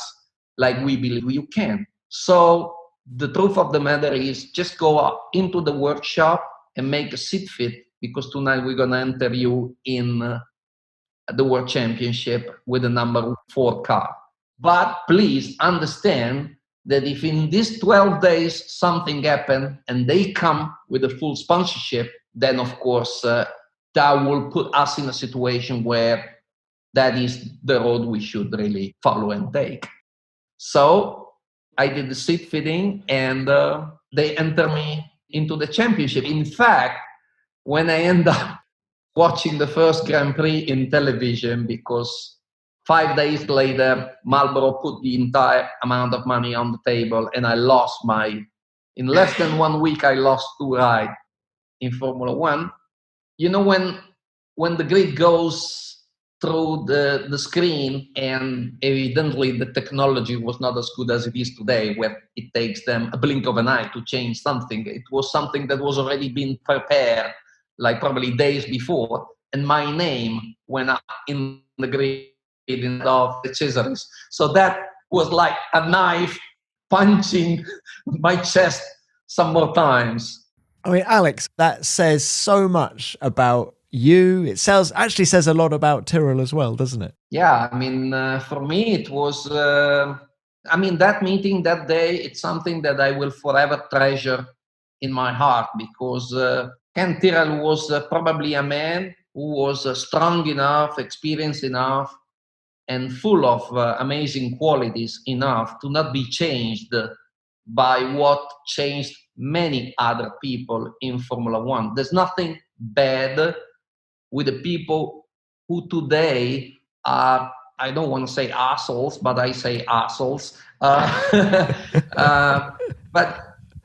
like we believe you can. So the truth of the matter is, just go up into the workshop and make a sit fit, because tonight we're going to enter you in the World Championship with the number 4 car. But please understand that if in these 12 days something happened and they come with a full sponsorship, then of course that will put us in a situation where that is the road we should really follow and take. So I did the seat fitting, and they enter me into the championship. In fact, when I end up watching the first Grand Prix in television, because 5 days later, Marlboro put the entire amount of money on the table, and I lost in less than 1 week, I lost 2 rides in Formula One. You know, when the grid goes through the screen, and evidently the technology was not as good as it is today, where it takes them a blink of an eye to change something. It was something that was already been prepared, like probably days before, and my name went up in the grid of the Cesaris. So that was like a knife punching my chest some more times. I mean, Alex, that says so much about you. It actually says a lot about Tyrrell as well, doesn't it? Yeah, I mean, for me, it was, that meeting that day, it's something that I will forever treasure in my heart, because Ken Tyrrell was probably a man who was strong enough, experienced enough, and full of amazing qualities enough to not be changed by what changed many other people in Formula One. There's nothing bad with the people who today are, I don't want to say assholes, but I say assholes. But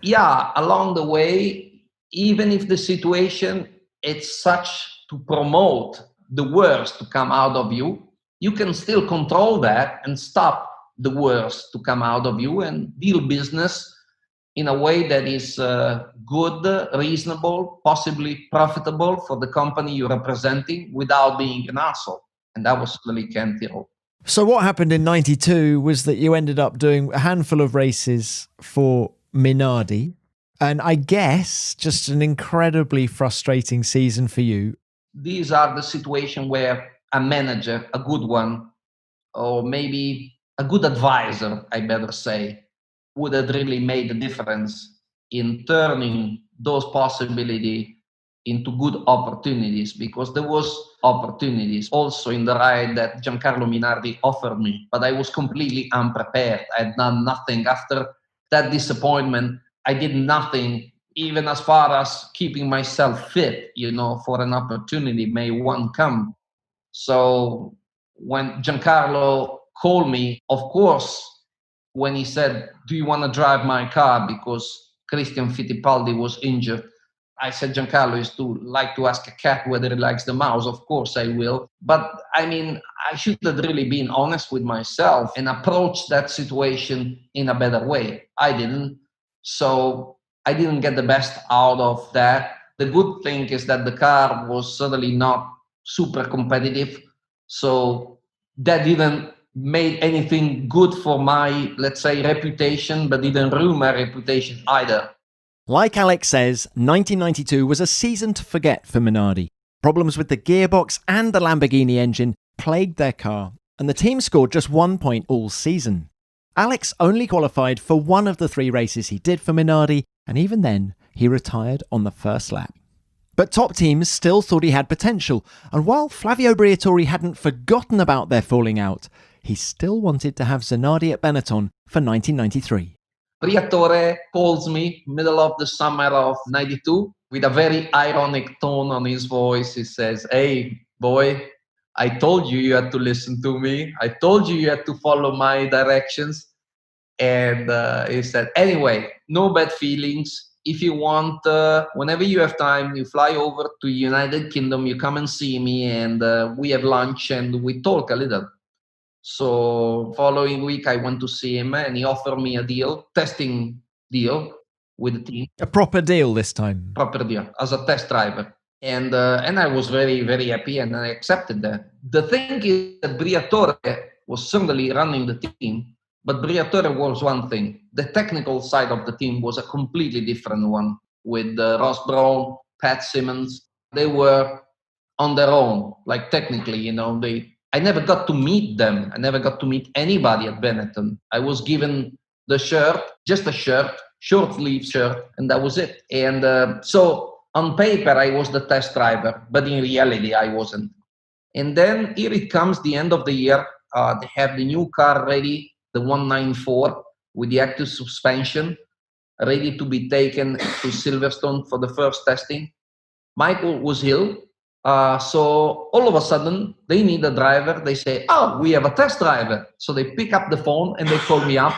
yeah, along the way, even if the situation is such to promote the worst to come out of you, you can still control that and stop the worst to come out of you and deal business in a way that is good, reasonable, possibly profitable for the company you're representing without being an asshole. And that was really Canterbury. So what happened in 92 was that you ended up doing a handful of races for Minardi. And I guess just an incredibly frustrating season for you. These are the situations where a manager, a good one, or maybe a good advisor, I better say, would have really made a difference in turning those possibilities into good opportunities, because there was opportunities also in the ride that Giancarlo Minardi offered me, but I was completely unprepared. I had done nothing. After that disappointment, I did nothing, even as far as keeping myself fit, for an opportunity may one come. So when Giancarlo called me, of course, when he said, "Do you want to drive my car?" because Christian Fittipaldi was injured, I said, "Giancarlo is to like to ask a cat whether he likes the mouse. Of course I will." But I mean, I should have really been honest with myself and approached that situation in a better way. I didn't. So I didn't get the best out of that. The good thing is that the car was certainly not super competitive. So that didn't make anything good for my, let's say, reputation, but didn't ruin my reputation either. Like Alex says, 1992 was a season to forget for Minardi. Problems with the gearbox and the Lamborghini engine plagued their car, and the team scored just 1 point all season. Alex only qualified for one of the 3 races he did for Minardi, and even then, he retired on the first lap. But top teams still thought he had potential, and while Flavio Briatore hadn't forgotten about their falling out, he still wanted to have Zanardi at Benetton for 1993. Briatore calls me middle of the summer of 92 with a very ironic tone on his voice. He says, "Hey, boy, I told you you had to listen to me. I told you you had to follow my directions." And he said, "Anyway, no bad feelings. If you want, whenever you have time, you fly over to United Kingdom, you come and see me, and we have lunch and we talk a little." So following week, I went to see him and he offered me a testing deal with the team. A proper deal this time. Proper deal as a test driver. And I was very, very happy and I accepted that. The thing is that Briatore was certainly running the team, but Briatore was one thing. The technical side of the team was a completely different one with Ross Brown, Pat Simmons. They were on their own, like technically, I never got to meet them. I never got to meet anybody at Benetton. I was given the shirt, just a shirt, short sleeve shirt, and that was it. And so on paper, I was the test driver, but in reality, I wasn't. And then here it comes, the end of the year. They have the new car ready, the 194, with the active suspension, ready to be taken to Silverstone for the first testing. Michael was ill. So all of a sudden, they need a driver. They say, "Oh, we have a test driver." So they pick up the phone and they call me up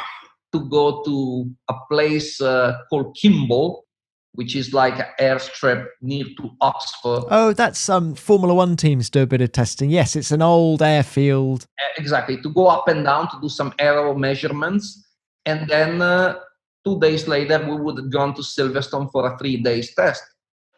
to go to a place called Kimball, which is like an airstrip near to Oxford. Oh, that's Formula One teams do a bit of testing. Yes, it's an old airfield. Exactly, to go up and down to do some aero measurements. And then 2 days later, we would have gone to Silverstone for a 3 days test.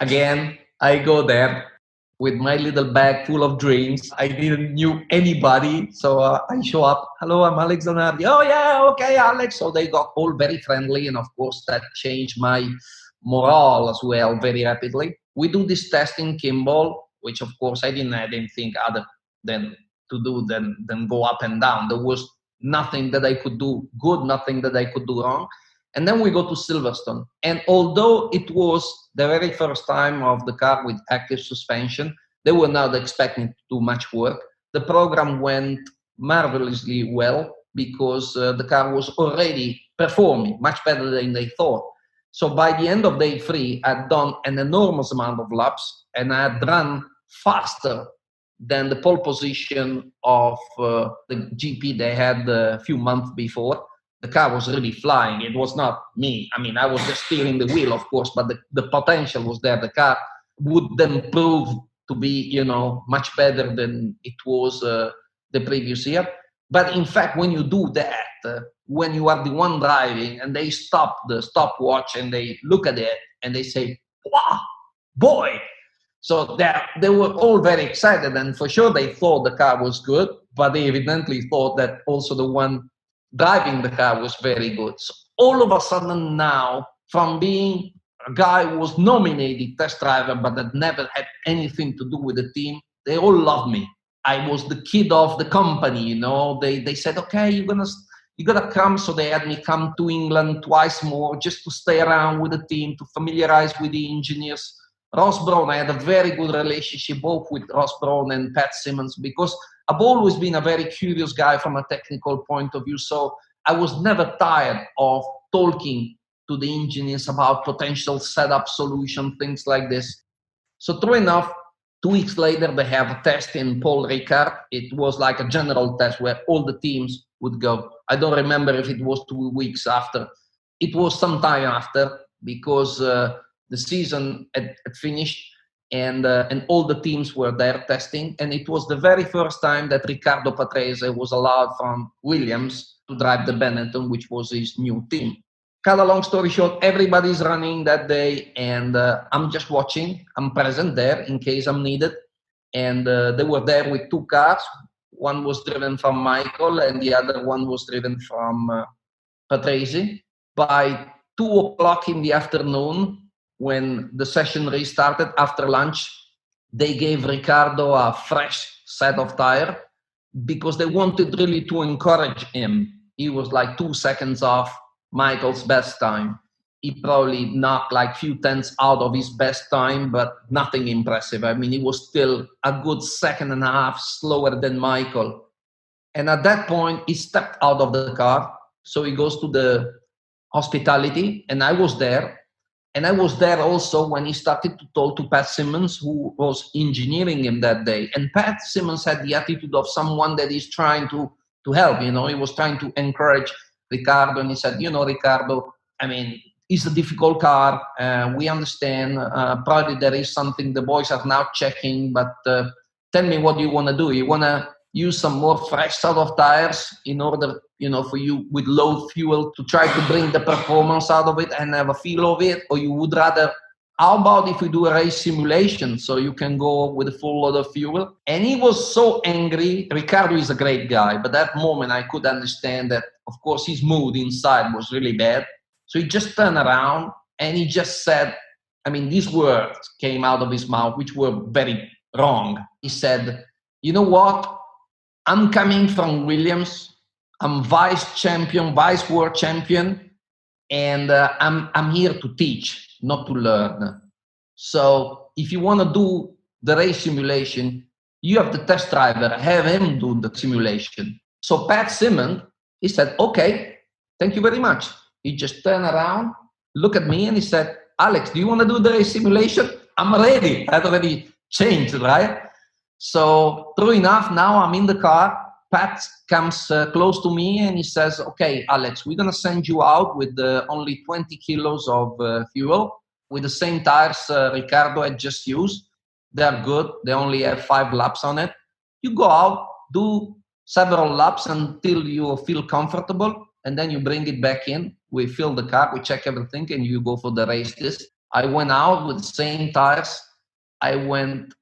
Again, I go there with my little bag full of drinks. I didn't knew anybody. So I show up. "Hello, I'm Alex Zanardi." "Oh, yeah, okay, Alex." So they got all very friendly. And of course, that changed my morale as well very rapidly. We do this test in Kimball, which of course I didn't have anything other than to do than go up and down. There was nothing that I could do good, nothing that I could do wrong. And then we go to Silverstone. And although it was the very first time of the car with active suspension, they were not expecting to do much work. The program went marvelously well because the car was already performing much better than they thought. So by the end of day 3, I'd done an enormous amount of laps and I had run faster than the pole position of the GP they had a few months before. The car was really flying. It was not me. I mean, I was just steering the wheel, of course, but the potential was there. The car would then prove to be, much better than it was the previous year. But in fact, when you do that, when you are the one driving and they stop the stopwatch and they look at it and they say, "Wow, boy." So they were all very excited, and for sure they thought the car was good, but they evidently thought that also the one driving the car was very good. So all of a sudden now, from being a guy who was nominated test driver but that never had anything to do with the team, they all loved me. I was the kid of the company, you know. They said, okay, you're gonna come. So they had me come to England twice more just to stay around with the team, to familiarize with the engineers. Ross Brown, I had a very good relationship both with Ross Brown and Pat Simmons, because I've always been a very curious guy from a technical point of view. So I was never tired of talking to the engineers about potential setup solution, things like this. So true enough, 2 weeks later, they have a test in Paul Ricard. It was like a general test where all the teams would go. I don't remember if it was 2 weeks after. It was some time after, because the season had finished, and all the teams were there testing. And it was the very first time that Riccardo Patrese was allowed from Williams to drive the Benetton, which was his new team. Cut a long story short, everybody's running that day, and I'm just watching. I'm present there in case I'm needed. And they were there with 2 cars. One was driven from Michael, and the other one was driven from Patrese. By 2 o'clock in the afternoon, when the session restarted after lunch, they gave Riccardo a fresh set of tire because they wanted really to encourage him. He was like 2 seconds off Michael's best time. He probably knocked like few tenths out of his best time, but nothing impressive. I mean, he was still a good 1.5 seconds slower than Michael. And at that point, he stepped out of the car. So he goes to the hospitality, and I was there. And I was there also when he started to talk to Pat Simmons, who was engineering him that day. And Pat Simmons had the attitude of someone that is trying to help, you know. He was trying to encourage Riccardo, and he said, you know, Riccardo, I mean, it's a difficult car. We understand. Probably there is something the boys are now checking, but tell me what you want to do. You want to use some more fresh set of tires in order, you know, for you with low fuel to try to bring the performance out of it and have a feel of it? Or you would rather, how about if we do a race simulation so you can go with a full load of fuel? And he was so angry. Riccardo is a great guy, but that moment I could understand that, of course, his mood inside was really bad. So he just turned around and he just said, I mean, these words came out of his mouth, which were very wrong. He said, you know what? I'm coming from Williams. I'm vice world champion, and I'm here to teach, not to learn. So if you want to do the race simulation, you have the test driver, have him do the simulation. So Pat Simmons, he said, okay, thank you very much. He just turned around, looked at me, and he said, Alex, do you want to do the race simulation? I'm ready. I'd already changed, right? So true enough, now I'm in the car. Pat comes close to me and he says, okay, Alex, we're going to send you out with only 20 kilos of fuel with the same tires Riccardo had just used. They're good. They only have 5 laps on it. You go out, do several laps until you feel comfortable, and then you bring it back in. We fill the car, we check everything, and you go for the race. I went out with the same tires. I went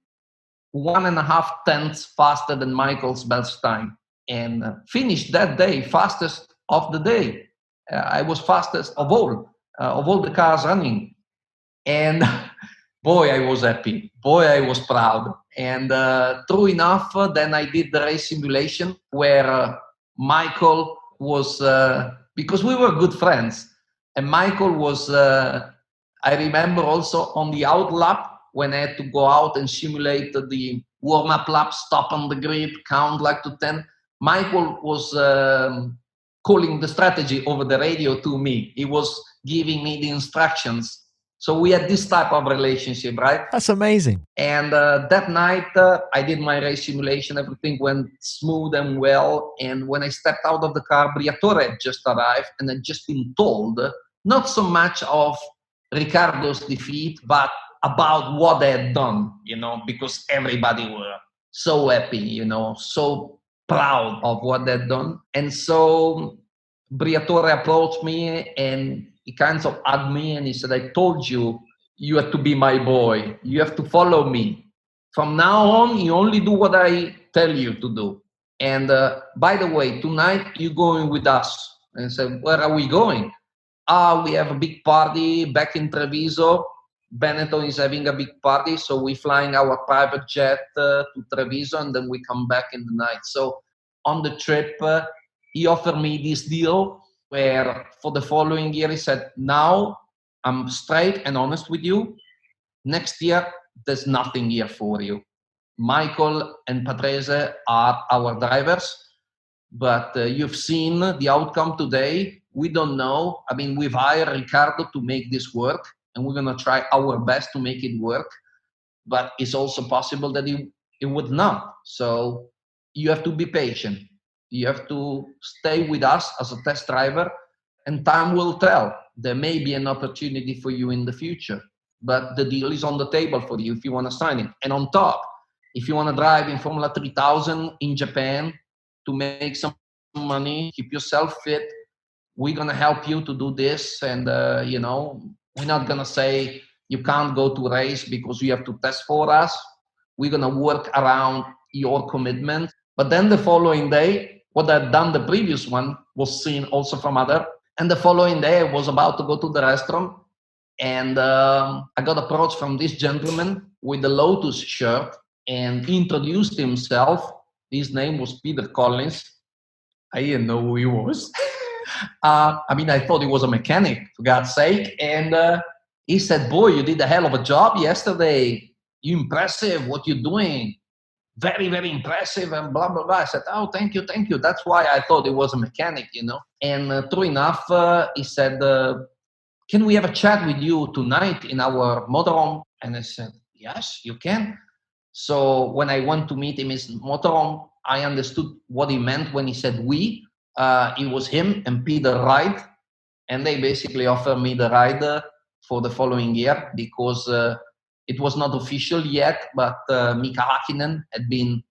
1.5 tenths faster than Michael's best time, and finished that day fastest of the day. I was fastest of all the cars running, and boy, I was happy. Boy, I was proud. And true enough, then I did the race simulation where Michael was, because we were good friends, and Michael was, I remember also on the out lap, when I had to go out and simulate the warm-up lap, stop on the grid, count like to 10, Michael was calling the strategy over the radio to me. He was giving me the instructions. So we had this type of relationship, right? That's amazing. And that night, I did my race simulation. Everything went smooth and well. And when I stepped out of the car, Briatore had just arrived and had just been told, not so much of Riccardo's defeat, but about what they had done, you know, because everybody were so happy, you know, so proud of what they'd done. And so Briatore approached me and he kind of hugged me and he said, I told you you have to be my boy. You have to follow me. From now on, you only do what I tell you to do. And by the way, tonight you're going with us. And I said, where are we going? We have a big party back in Treviso. Benetton is having a big party, so we're flying our private jet to Treviso, and then we come back in the night. So on the trip, he offered me this deal where for the following year, he said, now I'm straight and honest with you. Next year, there's nothing here for you. Michael and Patrese are our drivers, but you've seen the outcome today. We don't know. I mean, we've hired Riccardo to make this work, and we're going to try our best to make it work. But it's also possible that it would not. So you have to be patient. You have to stay with us as a test driver, and time will tell. There may be an opportunity for you in the future, but the deal is on the table for you if you want to sign it. And on top, if you want to drive in Formula 3000 in Japan to make some money, keep yourself fit, we're going to help you to do this. And, we're not going to say you can't go to race because you have to test for us. We're going to work around your commitment. But then the following day, what I'd done the previous one was seen also from other. And the following day, I was about to go to the restaurant. And I got approached from this gentleman with the Lotus shirt, and he introduced himself. His name was Peter Collins. I didn't know who he was. I thought he was a mechanic, for God's sake. And he said, boy, you did a hell of a job yesterday. You're impressive, what you're doing. Very, very impressive, and blah, blah, blah. I said, oh, thank you. That's why I thought he was a mechanic, And true enough, he said, can we have a chat with you tonight in our motorhome? And I said, yes, you can. So when I went to meet him in his motorhome, I understood what he meant when he said we. It was him and Peter Wright. And they basically offered me the ride for the following year because it was not official yet, but Mika Hakkinen had been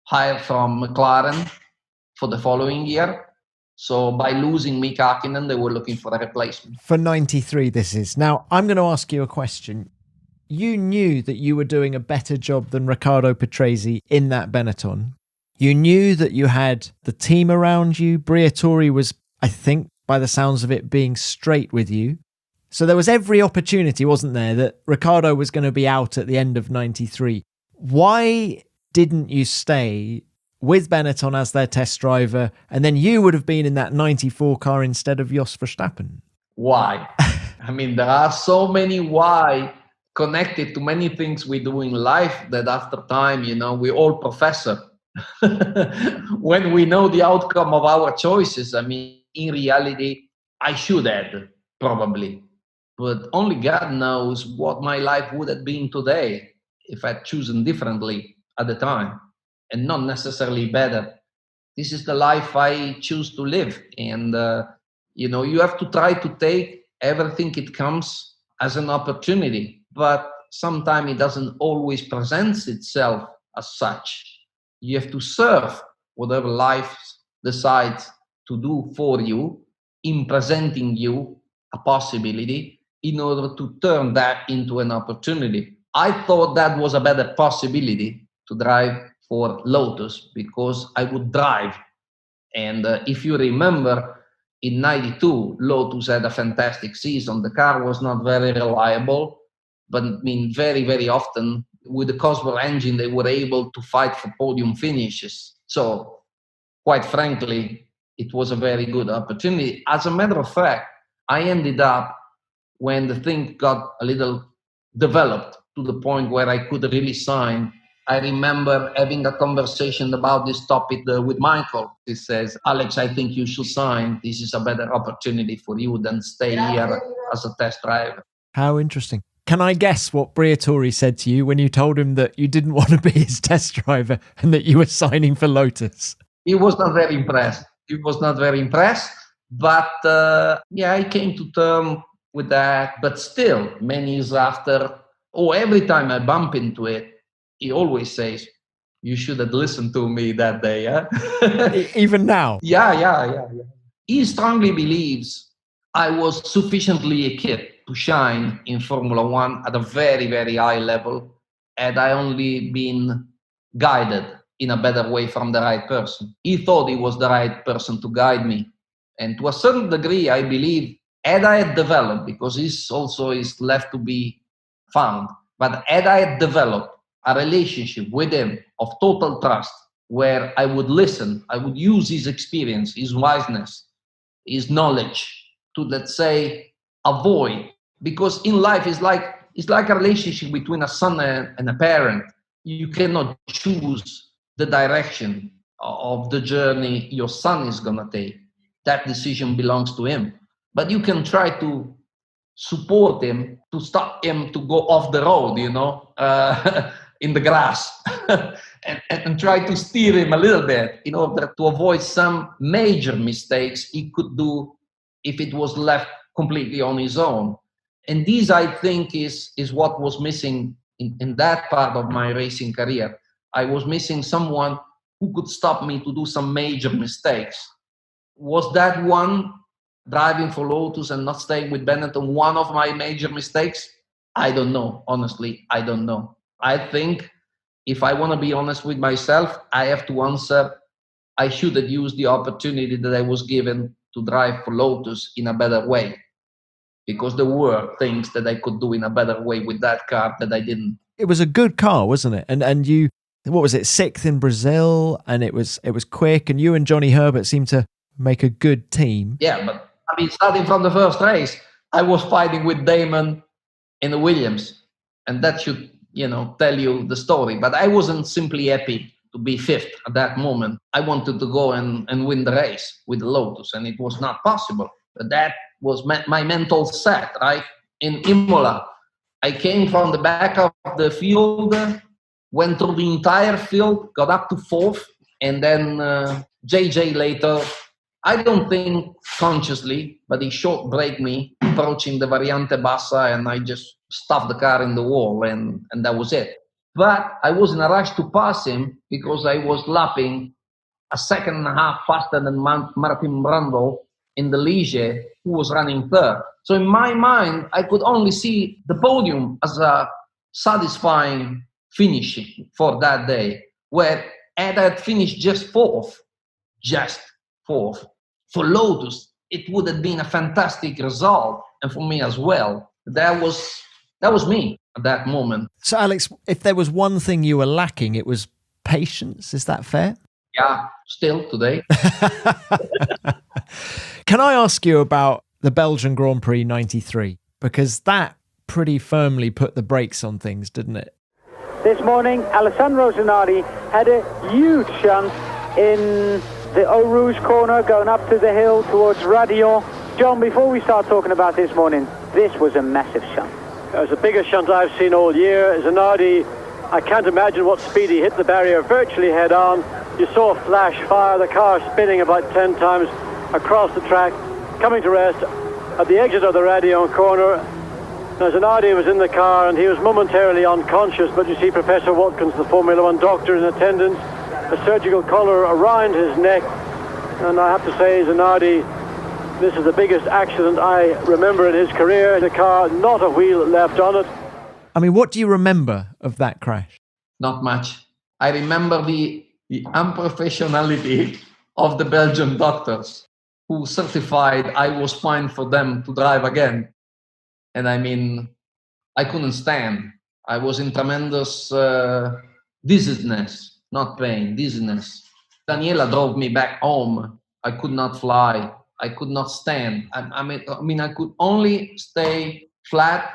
hired from McLaren for the following year. So by losing Mika Hakkinen, they were looking for a replacement. For 93, this is. Now, I'm going to ask you a question. You knew that you were doing a better job than Riccardo Patrese in that Benetton. You knew that you had the team around you. Briatore was, I think, by the sounds of it, being straight with you. So there was every opportunity, wasn't there, that Riccardo was going to be out at the end of 93. Why didn't you stay with Benetton as their test driver, and then you would have been in that 94 car instead of Jos Verstappen? Why? There are so many why connected to many things we do in life that after time, we all professor. When we know the outcome of our choices, in reality, I should have, probably. But only God knows what my life would have been today if I'd chosen differently at the time, and not necessarily better. This is the life I choose to live. And, you have to try to take everything it comes as an opportunity. But sometimes it doesn't always present itself as such. You have to serve whatever life decides to do for you in presenting you a possibility in order to turn that into an opportunity. I thought that was a better possibility to drive for Lotus because I would drive. And if you remember, in 92, Lotus had a fantastic season. The car was not very reliable, but very, very often with the Cosworth engine, they were able to fight for podium finishes. So, quite frankly, it was a very good opportunity. As a matter of fact, I ended up, when the thing got a little developed to the point where I could really sign, I remember having a conversation about this topic with Michael. He says, Alex, I think you should sign. This is a better opportunity for you than stay here as a test driver. How interesting. Can I guess what Briatore said to you when you told him that you didn't want to be his test driver and that you were signing for Lotus? He was not very impressed. But I came to terms with that. But still, many years after, every time I bump into it, he always says, you should have listened to me that day. Huh? Even now? Yeah. He strongly believes I was sufficiently a kid. to shine in Formula One at a very, very high level had I only been guided in a better way from the right person. He thought he was the right person to guide me. And to a certain degree, I believe, had I had developed, because this also is left to be found, but had I had developed a relationship with him of total trust, where I would listen, I would use his experience, his wiseness, his knowledge to, let's say, avoid. Because in life, it's like a relationship between a son and a parent. You cannot choose the direction of the journey your son is going to take. That decision belongs to him. But you can try to support him, to stop him to go off the road, in the grass, and try to steer him a little bit in order to avoid some major mistakes he could do if it was left completely on his own. And this, I think, is what was missing in that part of my racing career. I was missing someone who could stop me to do some major mistakes. Was that one, driving for Lotus and not staying with Benetton, one of my major mistakes? I don't know. Honestly, I don't know. I think if I want to be honest with myself, I have to answer, I should have used the opportunity that I was given to drive for Lotus in a better way, because there were things that I could do in a better way with that car that I didn't. It was a good car, wasn't it? And you, what was it, sixth in Brazil, and it was quick, and you and Johnny Herbert seemed to make a good team. Yeah, but I mean, starting from the first race, I was fighting with Damon in the Williams, and that should, tell you the story. But I wasn't simply happy to be fifth at that moment. I wanted to go and win the race with the Lotus, and it was not possible. But that was my mental set, right? In Imola, I came from the back of the field, went through the entire field, got up to fourth, and then JJ later, I don't think consciously, but he short braked me approaching the Variante Bassa, and I just stuffed the car in the wall, and that was it. But I was in a rush to pass him because I was lapping a second and a half faster than Martin Brundle in the Ligier, who was running third. So in my mind, I could only see the podium as a satisfying finish for that day, where had I finished just fourth, for Lotus, it would have been a fantastic result, and for me as well. That was me at that moment. So Alex, if there was one thing you were lacking, it was patience. Is that fair? Yeah, still today. Can I ask you about the Belgian Grand Prix 93? Because that pretty firmly put the brakes on things, didn't it? This morning, Alessandro Zanardi had a huge shunt in the Eau Rouge corner going up to the hill towards Radion. John, before we start talking about this morning, this was a massive shunt. It was the biggest shunt I've seen all year. Zanardi, I can't imagine what speed he hit the barrier virtually head on. You saw a flash fire, the car spinning about 10 times across the track, coming to rest at the exit of the Radion corner. Now, Zanardi was in the car and he was momentarily unconscious, but you see Professor Watkins, the Formula One doctor, in attendance, a surgical collar around his neck. And I have to say, Zanardi, this is the biggest accident I remember in his career. The car, not a wheel left on it. I mean, what do you remember of that crash? Not much. I remember the unprofessionality of the Belgian doctors who certified I was fine for them to drive again. And I mean, I couldn't stand. I was in tremendous dizziness, not pain, dizziness. Daniela drove me back home. I could not fly. I could not stand. I mean, I could only stay flat,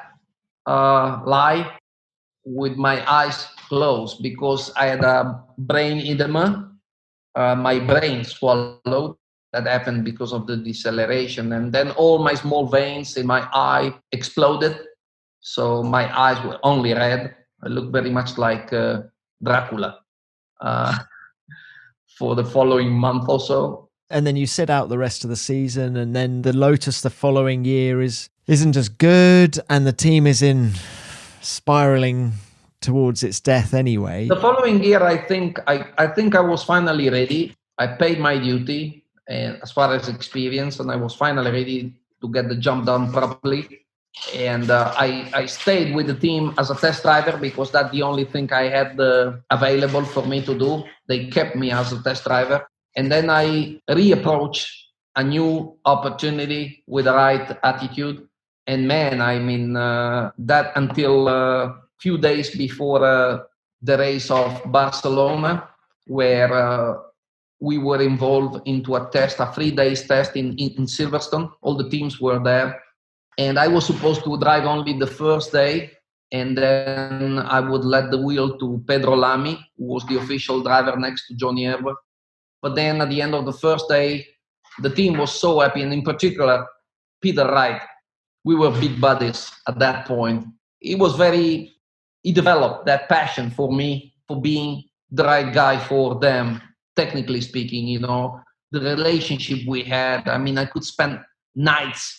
lie with my eyes closed because I had a brain edema. My brain swallowed. That happened because of the deceleration. And then all my small veins in my eye exploded. So my eyes were only red. I looked very much like Dracula for the following month or so. And then you sit out the rest of the season, and then the Lotus the following year isn't as good, and the team is spiraling towards its death anyway. The following year, I think I was finally ready. I paid my duty, and as far as experience, and I was finally ready to get the jump done properly. And I stayed with the team as a test driver because that's the only thing I had available for me to do. They kept me as a test driver. And then I reapproached a new opportunity with the right attitude. And man, I mean, that until a few days before the race of Barcelona, where we were involved into a 3-day test in Silverstone. All the teams were there. And I was supposed to drive only the first day, and then I would let the wheel to Pedro Lamy, who was the official driver next to Johnny Herbert. But then at the end of the first day, the team was so happy, and in particular, Peter Wright. We were big buddies at that point. He developed that passion for me, for being the right guy for them, technically speaking, the relationship we had. I mean, I could spend nights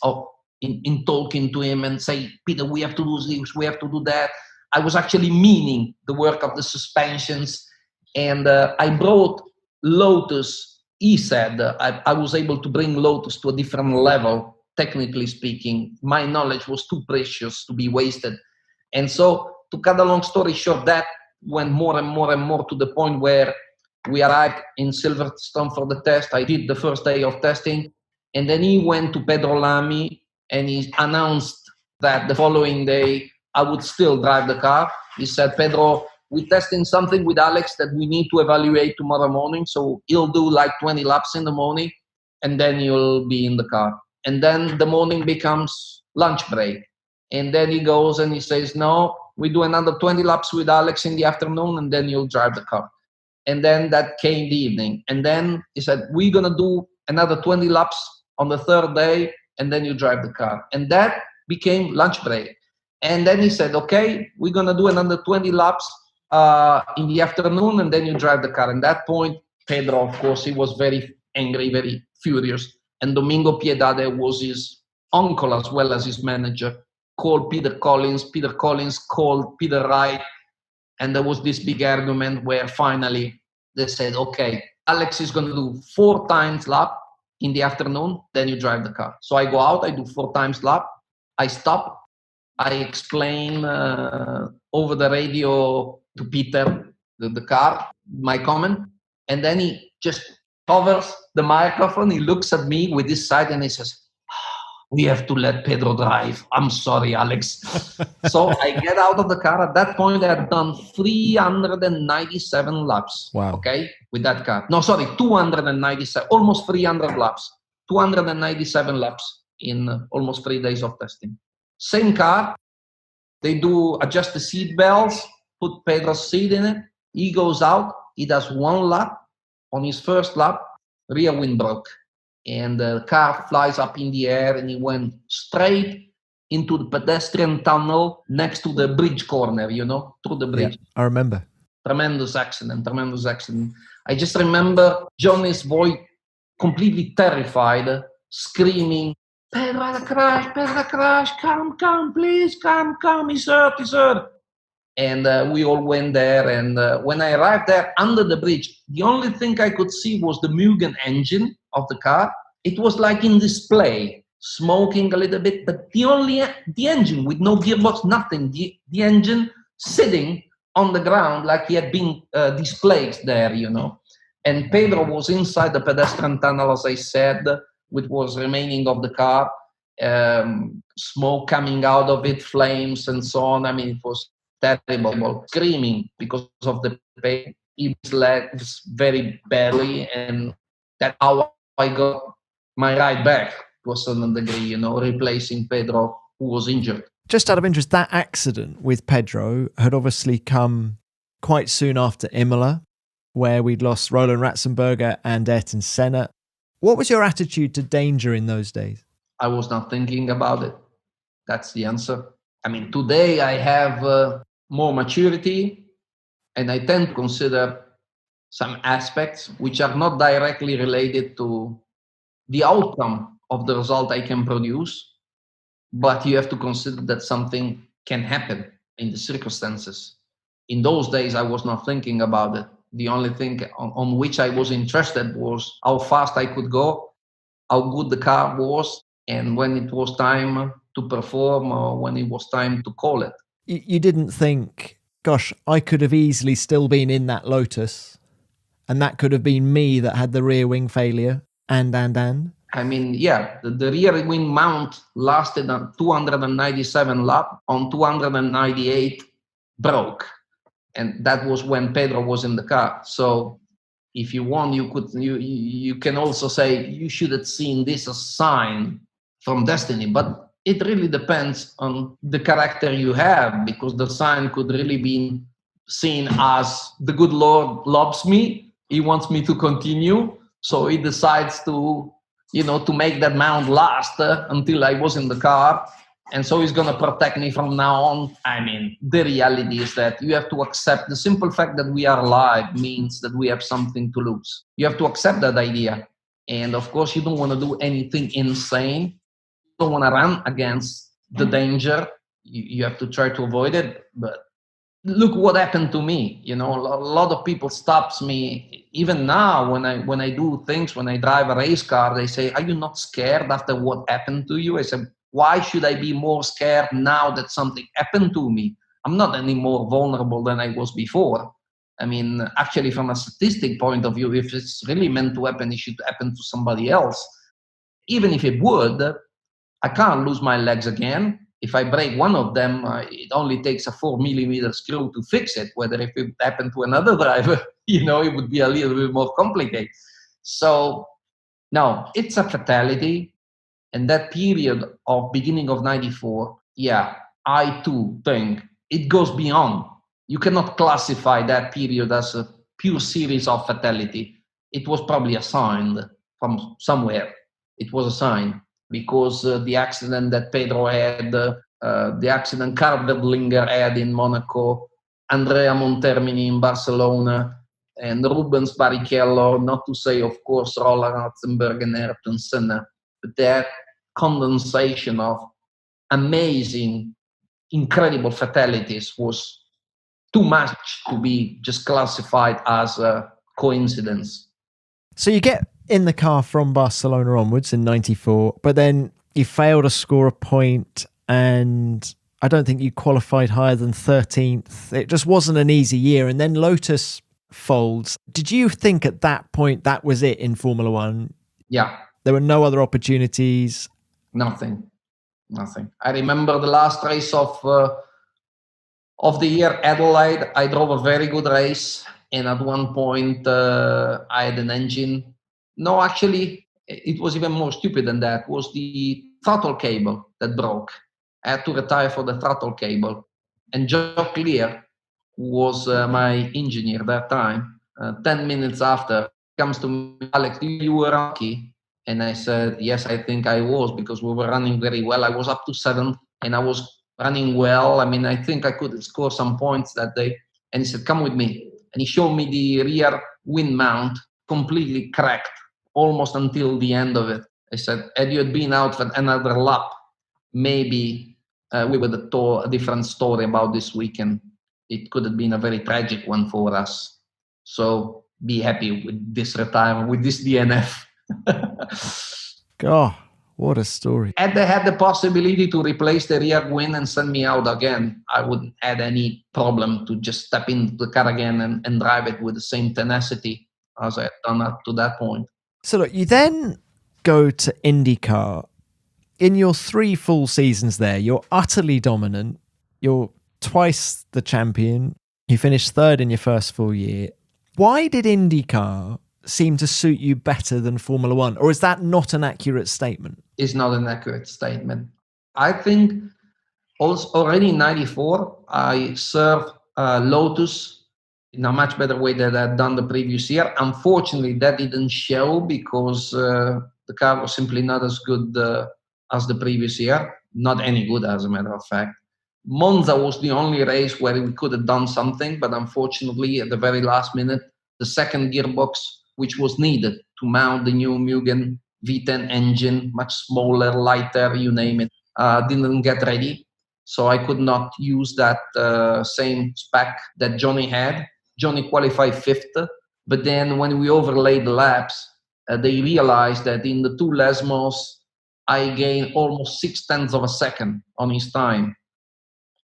in talking to him and say, Peter, we have to do this, we have to do that. I was actually meaning the work of the suspensions. And I brought Lotus, he said, I was able to bring Lotus to a different level, technically speaking. My knowledge was too precious to be wasted. And so, to cut a long story short, that went more and more and more to the point where we arrived in Silverstone for the test. I did the first day of testing. And then he went to Pedro Lamy, and he announced that the following day I would still drive the car. He said, Pedro, we're testing something with Alex that we need to evaluate tomorrow morning. So he'll do like 20 laps in the morning, and then you'll be in the car. And then the morning becomes lunch break. And then he goes and he says, no, we do another 20 laps with Alex in the afternoon, and then you'll drive the car. And then that came the evening. And then he said, we're going to do another 20 laps on the third day, and then you drive the car. And that became lunch break. And then he said, okay, we're going to do another 20 laps in the afternoon, and then you drive the car. And at that point, Pedro, of course, he was very angry, very furious. And Domingo Piedade was his uncle as well as his manager, called Peter Collins. Peter Collins called Peter Wright. And there was this big argument where finally they said, okay, Alex is going to do 4 times lap in the afternoon, then you drive the car. So I go out, I do 4 times lap, I stop, I explain over the radio to Peter, the car, my comment, and then he just covers the microphone, he looks at me with this side and he says, we have to let Pedro drive. I'm sorry, Alex. So I get out of the car. At that point, I had done 397 laps. Wow. Okay, with that car. No, sorry, 297, almost 300 laps. 297 laps in almost 3 days of testing. Same car. They do adjust the seat belts, put Pedro's seat in it. He goes out. He does 1 lap. On his first lap, rear wind broke. And the car flies up in the air, and he went straight into the pedestrian tunnel next to the bridge corner, through the bridge. Yeah, I remember. Tremendous accident. I just remember Johnny's voice completely terrified, screaming, Pedro had a crash, come, please, come, he's hurt. And we all went there, and when I arrived there under the bridge, the only thing I could see was the Mugen engine of the car. It was like in display, smoking a little bit, but the engine with no gearbox, nothing. The engine sitting on the ground like he had been displayed there, And Pedro was inside the pedestrian tunnel, as I said, which was remaining of the car, smoke coming out of it, flames and so on. I mean, it was terrible, screaming because of the pain. His legs very badly, and that's how I got my ride back to a certain degree, replacing Pedro, who was injured. Just out of interest, that accident with Pedro had obviously come quite soon after Imola, where we'd lost Roland Ratzenberger and Ayrton Senna. What was your attitude to danger in those days? I was not thinking about it. That's the answer. I mean, today I have more maturity, and I tend to consider some aspects which are not directly related to the outcome of the result I can produce, but you have to consider that something can happen in the circumstances. In those days, I was not thinking about it. The only thing on which I was interested was how fast I could go, how good the car was, and when it was time to perform or when it was time to call it. You didn't think, gosh, I could have easily still been in that Lotus, and that could have been me that had the rear wing failure, and. I mean, yeah, the rear wing mount lasted on 297 laps. On 298, broke. And that was when Pedro was in the car. So if you want, you can also say you should have seen this as a sign from destiny. But it really depends on the character you have, because the sign could really be seen as the good Lord loves me. He wants me to continue. So he decides to make that mount last until I was in the car. And so he's going to protect me from now on. I mean, the reality is that you have to accept the simple fact that we are alive means that we have something to lose. You have to accept that idea. And of course, you don't want to do anything insane. You don't want to run against the danger. You have to try to avoid it. But look what happened to me. A lot of people stops me even now when I do things, when I drive a race car. They say, are you not scared after what happened to you? I said, why should I be more scared now that something happened to me? I'm not any more vulnerable than I was before. I mean, actually, from a statistic point of view, if it's really meant to happen, it should happen to somebody else. Even if it would, I can't lose my legs again. If I break one of them, it only takes a 4mm screw to fix it. Whether if it happened to another driver, it would be a little bit more complicated. So, no, it's a fatality. And that period of beginning of 94, yeah, I too think it goes beyond. You cannot classify that period as a pure series of fatality. It was probably a sign from somewhere. It was a sign. Because the accident that Pedro had, the accident Karl Werdlinger had in Monaco, Andrea Montermini in Barcelona, and Rubens Barrichello, not to say, of course, Roland Ratzenberg and Ayrton Senna, but that condensation of amazing, incredible fatalities was too much to be just classified as a coincidence. So you get in the car from Barcelona onwards in 94, but then you fail to score a point, and I don't think you qualified higher than 13th. It just wasn't an easy year, and then Lotus folds. Did you think at that point that was it in Formula One? Yeah. There were no other opportunities? Nothing. I remember the last race of the year, Adelaide. I drove a very good race, and at one point I had an engine. No, actually, it was even more stupid than that. It was the throttle cable that broke. I had to retire for the throttle cable. And Joe Clear, who was my engineer that time, 10 minutes after, comes to me, Alex, you were lucky. And I said, yes, I think I was, because we were running very well. I was up to 7th, and I was running well. I mean, I think I could score some points that day. And he said, come with me. And he showed me the rear wind mount completely cracked, almost until the end of it. I said, had you had been out for another lap, maybe we would have told a different story about this weekend. It could have been a very tragic one for us. So be happy with this retirement, with this DNF. God, what a story. Had they had the possibility to replace the rear wing and send me out again, I wouldn't have any problem to just step into the car again and drive it with the same tenacity as I had done up to that point. So look, you then go to IndyCar. In your 3 full seasons there, you're utterly dominant. You're twice the champion. You finished 3rd in your first full year. Why did IndyCar seem to suit you better than Formula One? Or is that not an accurate statement? It's not an accurate statement. I think also already in 94, I served Lotus in a much better way than I'd done the previous year. Unfortunately, that didn't show because the car was simply not as good as the previous year. Not any good, as a matter of fact. Monza was the only race where we could have done something, but unfortunately, at the very last minute, the second gearbox, which was needed to mount the new Mugen V10 engine, much smaller, lighter, you name it, didn't get ready. So I could not use that same spec that Johnny had. Johnny qualified 5th, but then when we overlaid the laps, they realized that in the 2 Lesmos, I gained almost 0.6 of a second on his time.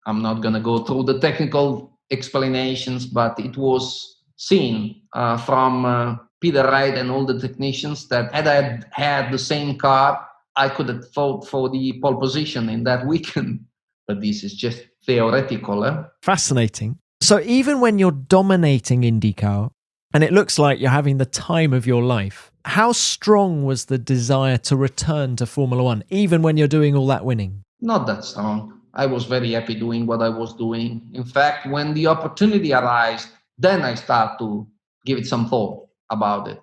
I'm not going to go through the technical explanations, but it was seen from Peter Wright and all the technicians that had I had the same car, I could have fought for the pole position in that weekend. But this is just theoretical. Fascinating. So even when you're dominating IndyCar, and it looks like you're having the time of your life, how strong was the desire to return to Formula One, even when you're doing all that winning? Not that strong. I was very happy doing what I was doing. In fact, when the opportunity arose, then I start to give it some thought about it.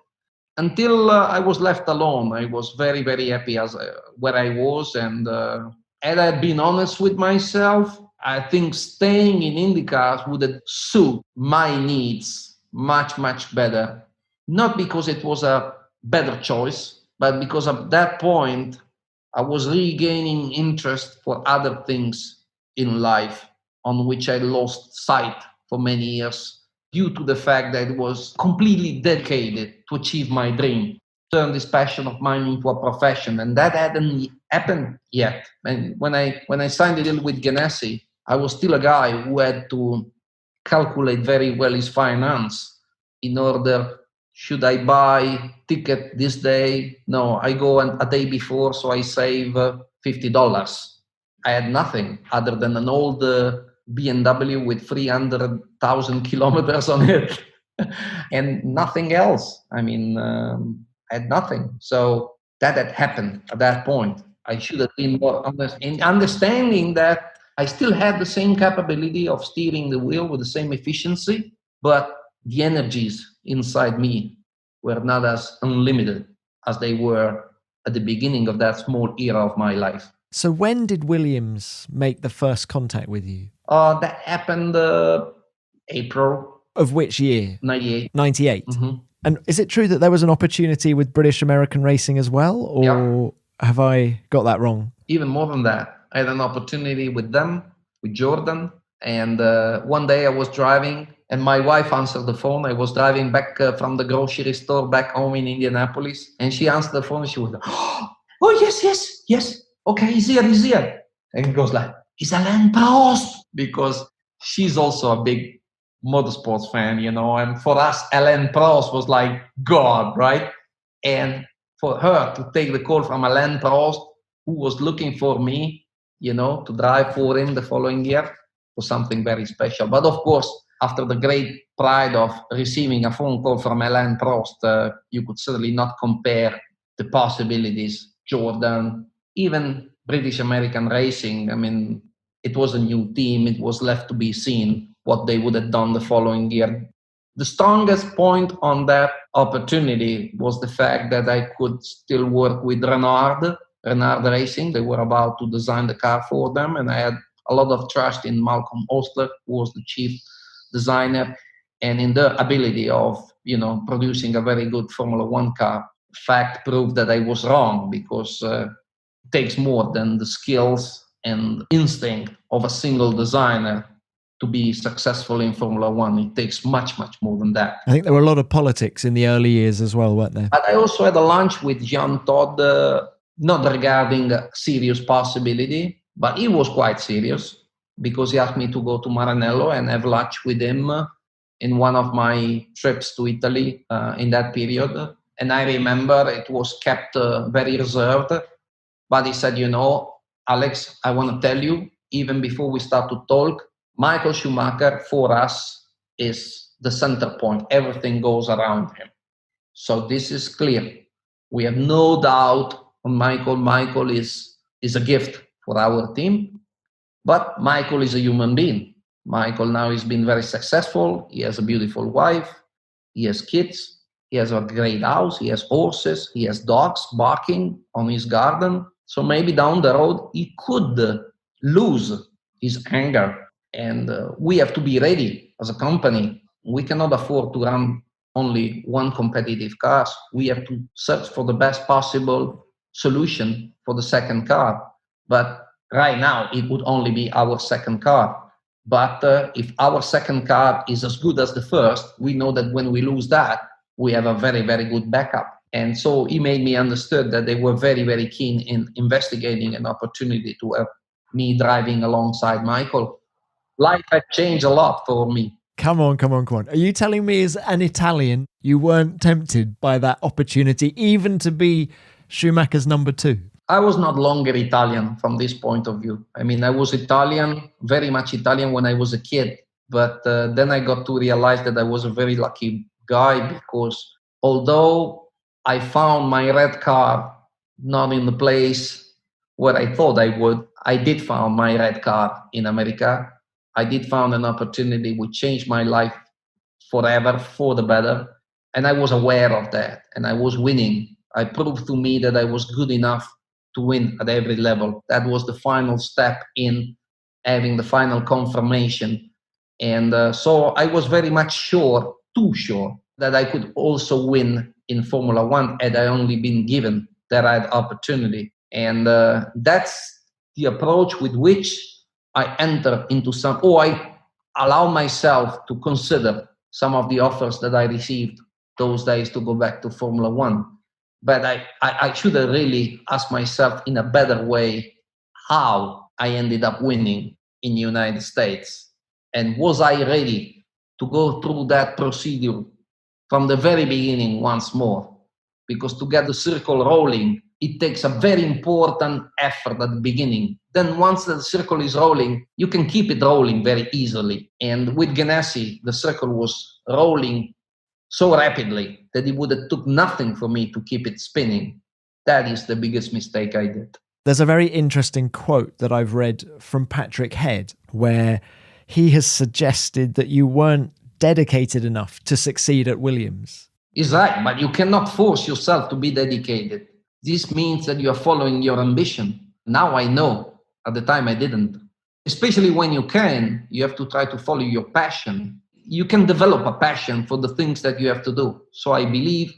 Until I was left alone, I was very, very happy as where I was. And had I been honest with myself, I think staying in IndyCar would have suited my needs much, much better. Not because it was a better choice, but because at that point, I was regaining interest for other things in life on which I lost sight for many years due to the fact that I was completely dedicated to achieve my dream, turn this passion of mine into a profession. And that hadn't happened yet. And when I signed the deal with Ganassi, I was still a guy who had to calculate very well his finance in order, should I buy ticket this day? No, I go a day before, so I save $50. I had nothing other than an old BMW with 300,000 kilometers on it and nothing else. I mean, I had nothing. So that had happened at that point. I should have been more honest in understanding that I still had the same capability of steering the wheel with the same efficiency, but the energies inside me were not as unlimited as they were at the beginning of that small era of my life. So when did Williams make the first contact with you? That happened April. Of which year? 98. 98. Mm-hmm. And is it true that there was an opportunity with British American Racing as well? Or have I got that wrong? Even more than that. I had an opportunity with them, with Jordan. And one day I was driving and my wife answered the phone. I was driving back from the grocery store back home in Indianapolis. And she answered the phone and she was like, oh, yes. Okay, he's here. And he goes like, he's Alain Prost. Because she's also a big motorsports fan, and for us, Alain Prost was like God, right? And for her to take the call from Alain Prost, who was looking for me, to drive for him the following year, was something very special. But of course, after the great pride of receiving a phone call from Alain Prost, you could certainly not compare the possibilities. Jordan, even British American Racing, I mean, it was a new team. It was left to be seen what they would have done the following year. The strongest point on that opportunity was the fact that I could still work with Renard Racing. They were about to design the car for them, and I had a lot of trust in Malcolm Osler, who was the chief designer, and in their ability of, producing a very good Formula One car. Fact proved that I was wrong, because it takes more than the skills and instinct of a single designer to be successful in Formula One. It takes much, much more than that. I think there were a lot of politics in the early years as well, weren't there? But I also had a lunch with Jean Todt, not regarding a serious possibility, but he was quite serious, because he asked me to go to Maranello and have lunch with him in one of my trips to Italy in that period. And I remember it was kept very reserved, but he said, Alex, I want to tell you, even before we start to talk, Michael Schumacher for us is the center point. Everything goes around him. So this is clear. We have no doubt on Michael. Michael is a gift for our team, but Michael is a human being. Michael now has been very successful. He has a beautiful wife. He has kids. He has a great house. He has horses. He has dogs barking on his garden. So maybe down the road, he could lose his anger. And we have to be ready as a company. We cannot afford to run only one competitive car. We have to search for the best possible solution for the second car. But right now, it would only be our second car. But if our second car is as good as the first, we know that when we lose that, we have a very, very good backup. And so he made me understood that they were very, very keen in investigating an opportunity to have me driving alongside Michael. Life had changed a lot for me. Come on. Are you telling me as an Italian, you weren't tempted by that opportunity, even to be Schumacher's number 2? I was not longer Italian from this point of view. I mean, I was Italian, very much Italian when I was a kid. But then I got to realize that I was a very lucky guy, because although I found my red car not in the place where I thought I would, I did find my red car in America. I did find an opportunity which changed my life forever for the better. And I was aware of that, and I was winning. I proved to me that I was good enough to win at every level. That was the final step in having the final confirmation. And so I was very much sure, too sure, that I could also win in Formula One had I only been given the right opportunity. And that's the approach with which I enter into I allow myself to consider some of the offers that I received those days to go back to Formula One. But I should have really asked myself in a better way how I ended up winning in the United States. And was I ready to go through that procedure from the very beginning once more? Because to get the circle rolling, it takes a very important effort at the beginning. Then once the circle is rolling, you can keep it rolling very easily. And with Ganassi, the circle was rolling so rapidly that it would have took nothing for me to keep it spinning. That is the biggest mistake I did. There's a very interesting quote that I've read from Patrick Head, where he has suggested that you weren't dedicated enough to succeed at Williams. He's right, but you cannot force yourself to be dedicated. This means that you are following your ambition. Now I know. At the time I didn't. Especially when you can, you have to try to follow your passion. You can develop a passion for the things that you have to do. So I believe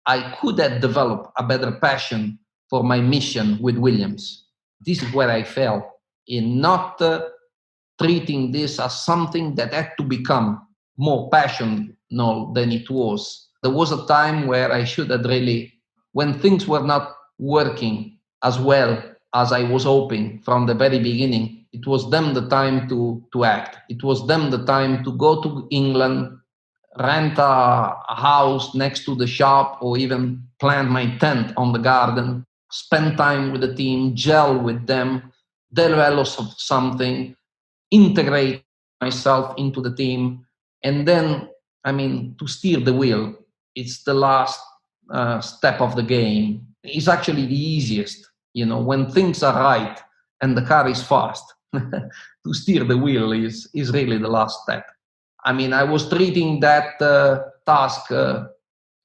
I could have developed a better passion for my mission with Williams. This is where I failed, in not treating this as something that had to become more passionate than it was. There was a time where I should have really, when things were not working as well as I was hoping from the very beginning, it was then the time to act. It was then the time to go to England, rent a house next to the shop, or even plant my tent on the garden, spend time with the team, gel with them, develop something, integrate myself into the team. And then, to steer the wheel, it's the last step of the game. It's actually the easiest, when things are right and the car is fast. To steer the wheel is really the last step. I was treating that task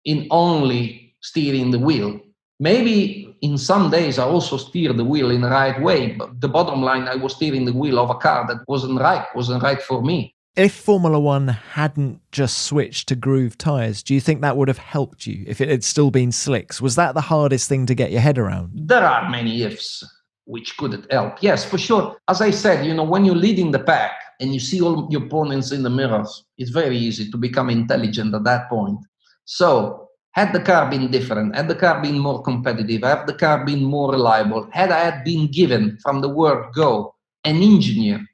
in only steering the wheel. Maybe in some days I also steer the wheel in the right way, but the bottom line, I was steering the wheel of a car that wasn't right for me. If Formula One hadn't just switched to groove tyres, do you think that would have helped you if it had still been slicks? Was that the hardest thing to get your head around? There are many ifs which could help. Yes, for sure. As I said, when you're leading the pack and you see all your opponents in the mirrors, it's very easy to become intelligent at that point. So had the car been different, had the car been more competitive, had the car been more reliable, had I had been given from the word go an engineer,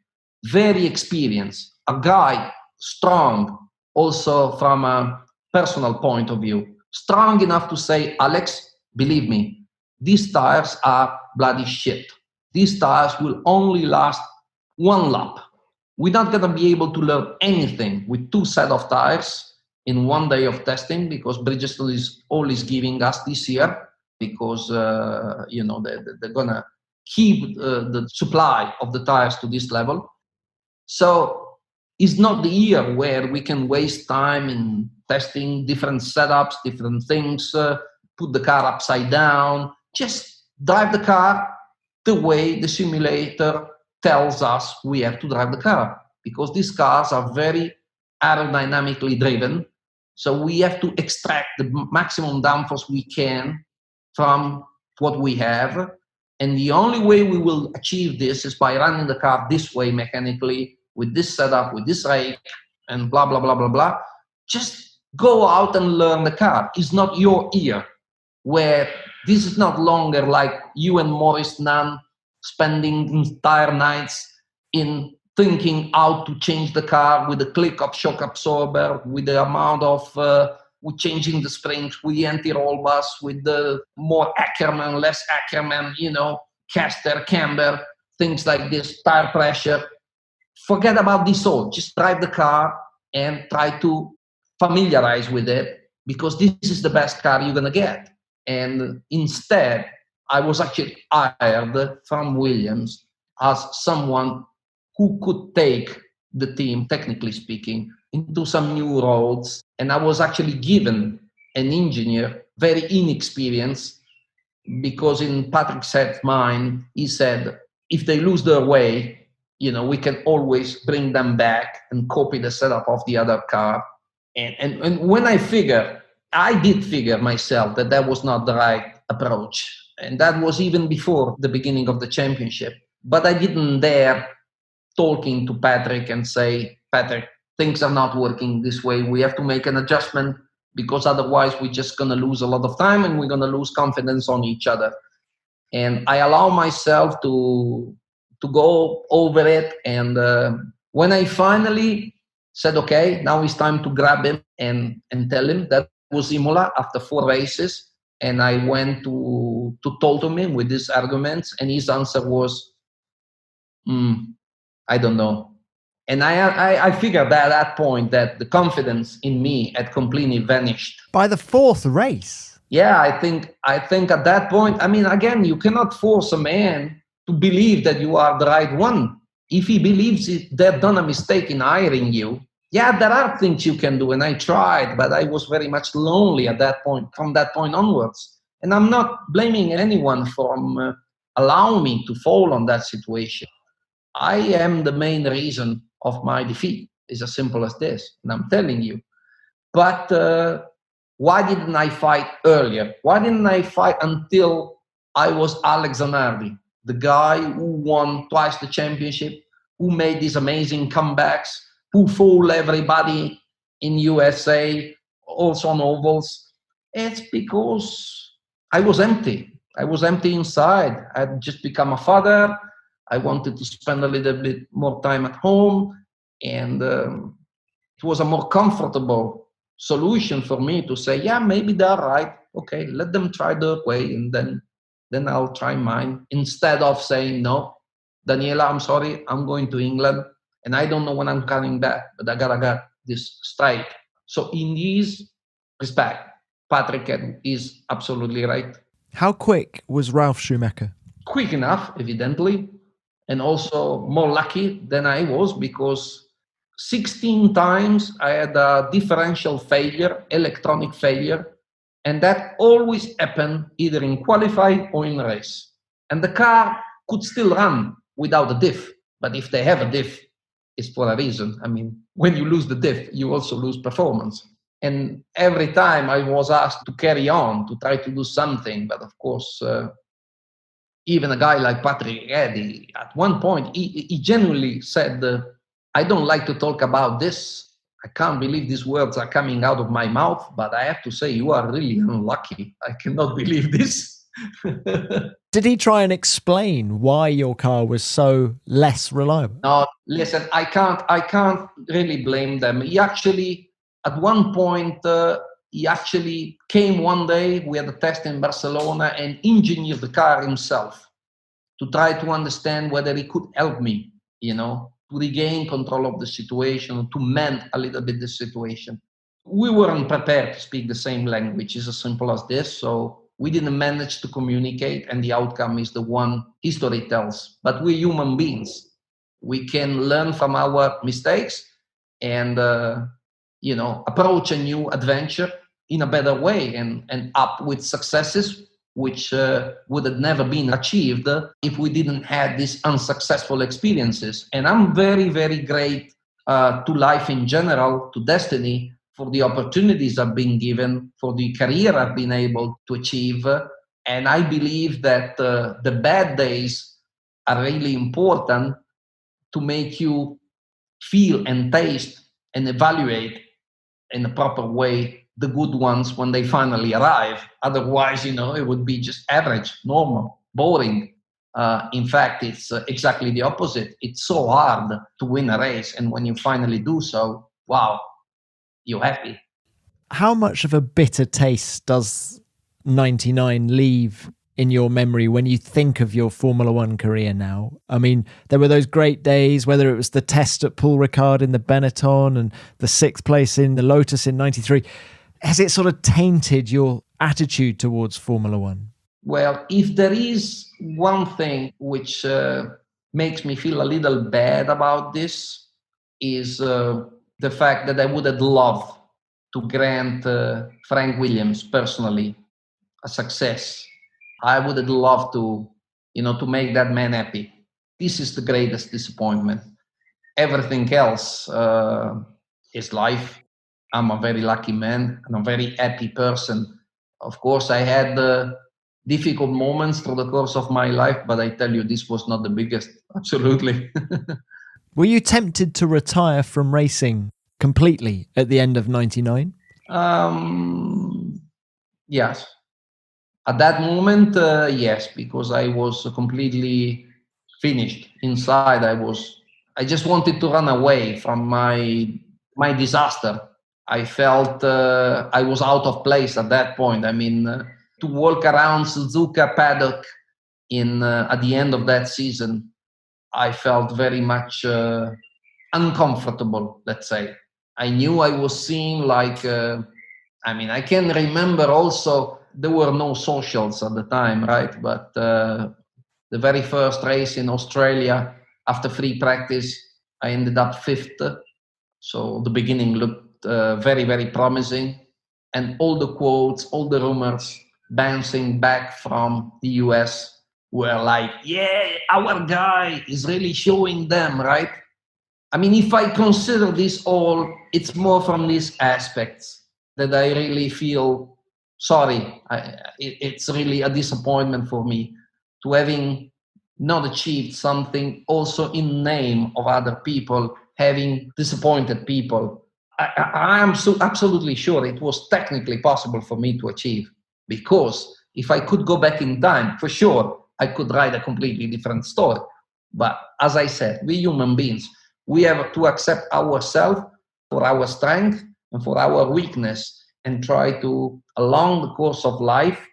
very experienced, a guy strong, also from a personal point of view, strong enough to say, Alex, believe me, these tires are bloody shit. These tires will only last one lap. We're not going to be able to learn anything with two sets of tires in one day of testing, because Bridgestone is always giving us this year, because they're going to keep the supply of the tires to this level. So it's not the year where we can waste time in testing different setups, different things, put the car upside down. Just drive the car the way the simulator tells us we have to drive the car, because these cars are very aerodynamically driven. So we have to extract the maximum downforce we can from what we have. And the only way we will achieve this is by running the car this way mechanically, with this setup, with this rake, and blah, blah, blah, blah, blah. Just go out and learn the car. It's not your year. where this is not longer like you and Maurice Nunn spending entire nights in thinking how to change the car with the click of shock absorber, with the amount of with changing the springs, with the anti-roll bars, with the more Ackerman, less Ackerman, caster, camber, things like this, tire pressure. Forget about this all. Just drive the car and try to familiarize with it, because this is the best car you're going to get. And instead, I was actually hired from Williams as someone who could take the team, technically speaking, into some new roads. And I was actually given an engineer, very inexperienced, because in Patrick's head mind, he said, if they lose their way, we can always bring them back and copy the setup of the other car. And when I did figure myself that was not the right approach. And that was even before the beginning of the championship. But I didn't dare talking to Patrick and say, Patrick, things are not working this way. We have to make an adjustment, because otherwise we're just going to lose a lot of time and we're going to lose confidence on each other. And I allow myself to go over it. And when I finally said, okay, now it's time to grab him and tell him, that was Imola after 4 races. And I went to talk to him with these arguments, and his answer was, I don't know. And I figured that at that point that the confidence in me had completely vanished. By the 4th race? Yeah, I think at that point, again, you cannot force a man to believe that you are the right one. If he believes they've done a mistake in hiring you, yeah, there are things you can do. And I tried, but I was very much lonely at that point, from that point onwards. And I'm not blaming anyone for allowing me to fall on that situation. I am the main reason of my defeat. It's as simple as this, and I'm telling you. But why didn't I fight earlier? Why didn't I fight until I was Alex Zanardi, the guy who won twice the championship, who made these amazing comebacks, who fooled everybody in USA, also on ovals? It's because I was empty. I was empty inside. I had just become a father. I wanted to spend a little bit more time at home, and it was a more comfortable solution for me to say, yeah, maybe they're right. Okay, let them try their way, and then I'll try mine. Instead of saying, no, Daniela, I'm sorry, I'm going to England, and I don't know when I'm coming back, but I gotta get this straight. So in this respect, Patrick is absolutely right. How quick was Ralf Schumacher? Quick enough, evidently. And also more lucky than I was, because 16 times I had a differential failure, electronic failure, and that always happened either in qualifying or in race. And the car could still run without a diff, but if they have a diff, it's for a reason. When you lose the diff, you also lose performance. And every time I was asked to carry on, to try to do something, but of course, even a guy like Patrick Eddy, at one point, he genuinely said, I don't like to talk about this. I can't believe these words are coming out of my mouth, but I have to say, you are really unlucky. I cannot believe this. Did he try and explain why your car was so less reliable? No, listen, I can't really blame them. He actually, at one point, he actually came one day, we had a test in Barcelona, and engineered the car himself to try to understand whether he could help me, to regain control of the situation, to mend a little bit the situation. We weren't prepared to speak the same language. It's as simple as this. So we didn't manage to communicate, and the outcome is the one history tells. But we're human beings. We can learn from our mistakes and, approach a new adventure in a better way and up with successes which would have never been achieved if we didn't have these unsuccessful experiences. And I'm very, very grateful to life in general, to destiny, for the opportunities I've been given, for the career I've been able to achieve. And I believe that the bad days are really important to make you feel and taste and evaluate in a proper way the good ones when they finally arrive. Otherwise, it would be just average, normal, boring. In fact, it's exactly the opposite. It's so hard to win a race. And when you finally do so, wow, you're happy. How much of a bitter taste does 99 leave in your memory when you think of your Formula One career now? I mean, there were those great days, whether it was the test at Paul Ricard in the Benetton and the 6th place in the Lotus in 93. Has it sort of tainted your attitude towards Formula One? Well, if there is one thing which makes me feel a little bad about this is the fact that I would have loved to grant Frank Williams personally a success. I would have loved to make that man happy. This is the greatest disappointment. Everything else is life. I'm a very lucky man and a very happy person. Of course, I had difficult moments through the course of my life, but I tell you, this was not the biggest. Absolutely. Were you tempted to retire from racing completely at the end of 99? Yes. At that moment, yes, because I was completely finished inside. I just wanted to run away from my disaster. I felt I was out of place at that point. I mean, to walk around Suzuka paddock at the end of that season, I felt very much uncomfortable, let's say. I knew I was seeing I can remember also, there were no socials at the time, right? But the very first race in Australia, after free practice, I ended up 5th. So the beginning looked very, very promising. And all the quotes, all the rumors bouncing back from the US were like, yeah, our guy is really showing them, right? I mean, if I consider this all, it's more from these aspects that I really feel sorry. It's really a disappointment for me to having not achieved something also in name of other people, having disappointed people. I am so absolutely sure it was technically possible for me to achieve, because if I could go back in time, for sure, I could write a completely different story. But as I said, we human beings, we have to accept ourselves for our strength and for our weakness, and try to, along the course of life,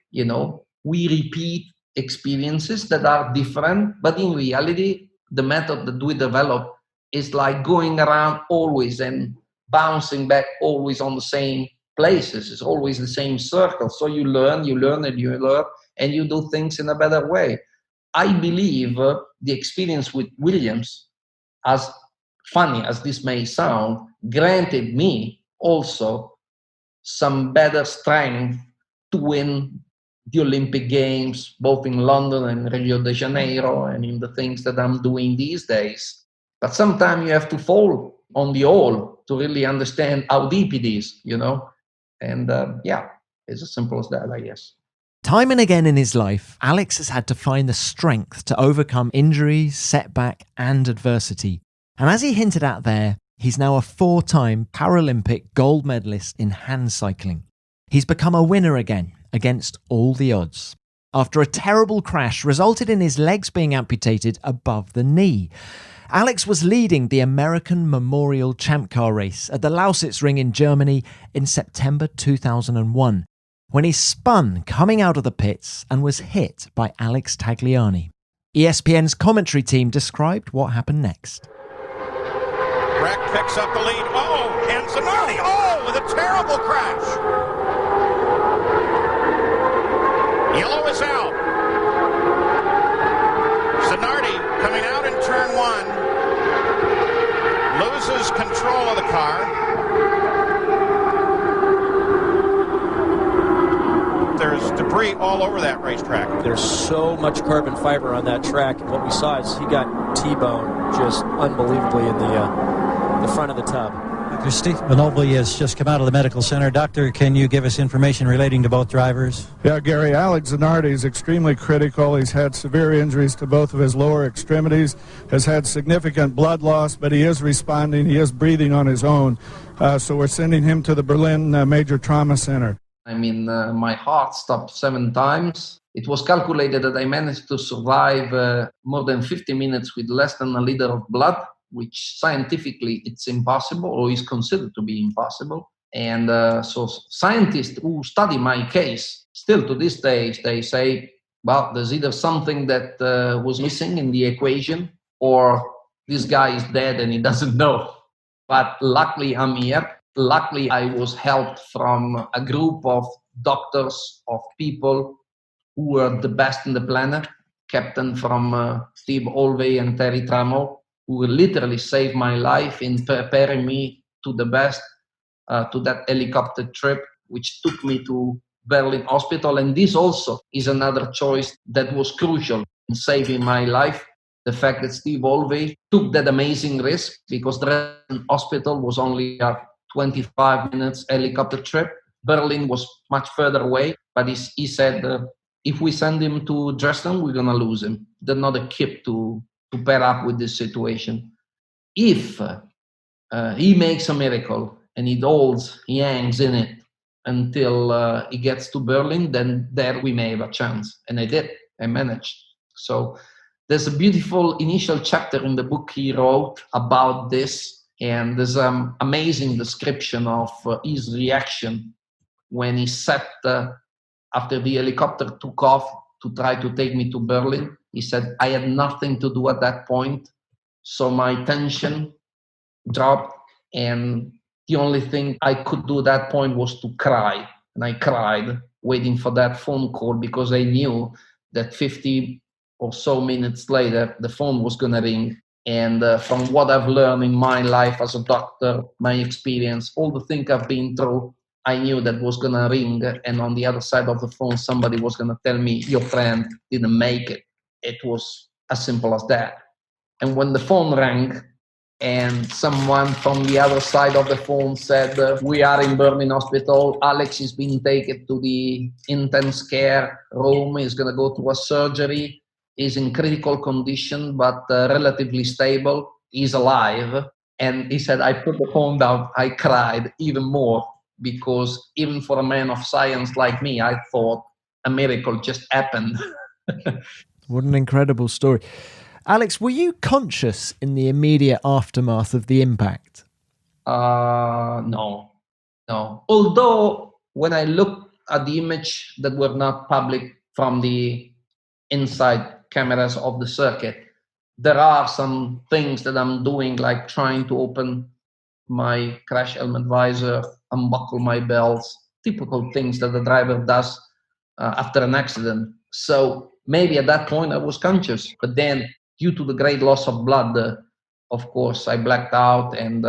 we repeat experiences that are different, but in reality, the method that we develop is like going around always and bouncing back always on the same places. It's always the same circle. So you learn, and you learn, and you do things in a better way. I believe the experience with Williams, as funny as this may sound, granted me also some better strength to win the Olympic Games, both in London and Rio de Janeiro, and in the things that I'm doing these days. But sometimes you have to fall on the hole to really understand how deep it is, And it's as simple as that, I guess. Time and again in his life, Alex has had to find the strength to overcome injuries, setback, and adversity. And as he hinted at there, he's now a 4-time Paralympic gold medalist in hand cycling. He's become a winner again, against all the odds, after a terrible crash resulted in his legs being amputated above the knee. Alex was leading the American Memorial Champ Car race at the Lausitzring in Germany in September 2001, when he spun coming out of the pits and was hit by Alex Tagliani. ESPN's commentary team described what happened next. Breck picks up the lead. Oh, and Zanardi, with a terrible crash. Yellow is out. Zanardi coming out in turn 1. Loses control of the car. There's debris all over that racetrack. There's so much carbon fiber on that track, and what we saw is he got T-boned just unbelievably in the front of the tub. Dr. Steve Mobley has just come out of the medical center. Doctor, can you give us information relating to both drivers? Yeah, Gary, Alex Zanardi is extremely critical. He's had severe injuries to both of his lower extremities, has had significant blood loss, but he is responding. He is breathing on his own. So we're sending him to the Berlin Major Trauma Center. I mean, my heart stopped 7 times. It was calculated that I managed to survive more than 50 minutes with less than a liter of blood, which scientifically it's impossible, or is considered to be impossible. And so scientists who study my case, still to this day, they say, well, there's either something that was missing in the equation, or this guy is dead and he doesn't know. But luckily I'm here. Luckily I was helped from a group of doctors, of people who were the best in the planet, captain from Steve Olvey and Terry Trammell, who literally saved my life in preparing me to the best, to that helicopter trip, which took me to Berlin Hospital. And this also is another choice that was crucial in saving my life. The fact that Steve Olvey took that amazing risk, because the hospital was only a 25 minutes helicopter trip. Berlin was much further away, but he said, if we send him to Dresden, we're going to lose him. They're not equipped to pair up with this situation. If he makes a miracle and he hangs in it until he gets to Berlin, then there we may have a chance. And I did. I managed. So there's a beautiful initial chapter in the book he wrote about this, and there's an amazing description of his reaction when he sat after the helicopter took off to try to take me to Berlin. He said, I had nothing to do at that point, so my tension dropped, and the only thing I could do at that point was to cry. And I cried, waiting for that phone call, because I knew that 50 or so minutes later, the phone was going to ring. And from what I've learned in my life as a doctor, my experience, all the things I've been through, I knew that was going to ring. And on the other side of the phone, somebody was going to tell me, your friend didn't make it. It was as simple as that. And when the phone rang, and someone from the other side of the phone said, we are in Berlin Hospital. Alex is being taken to the intense care room. He's going to go through a surgery. He's in critical condition, but relatively stable. He's alive. And he said, I put the phone down. I cried even more, because even for a man of science like me, I thought a miracle just happened. What an incredible story. Alex, were you conscious in the immediate aftermath of the impact? No. Although when I look at the image that were not public from the inside cameras of the circuit, there are some things that I'm doing, like trying to open my crash helmet visor, unbuckle my belts, typical things that the driver does after an accident. So maybe at that point I was conscious, but then due to the great loss of blood, of course, I blacked out. And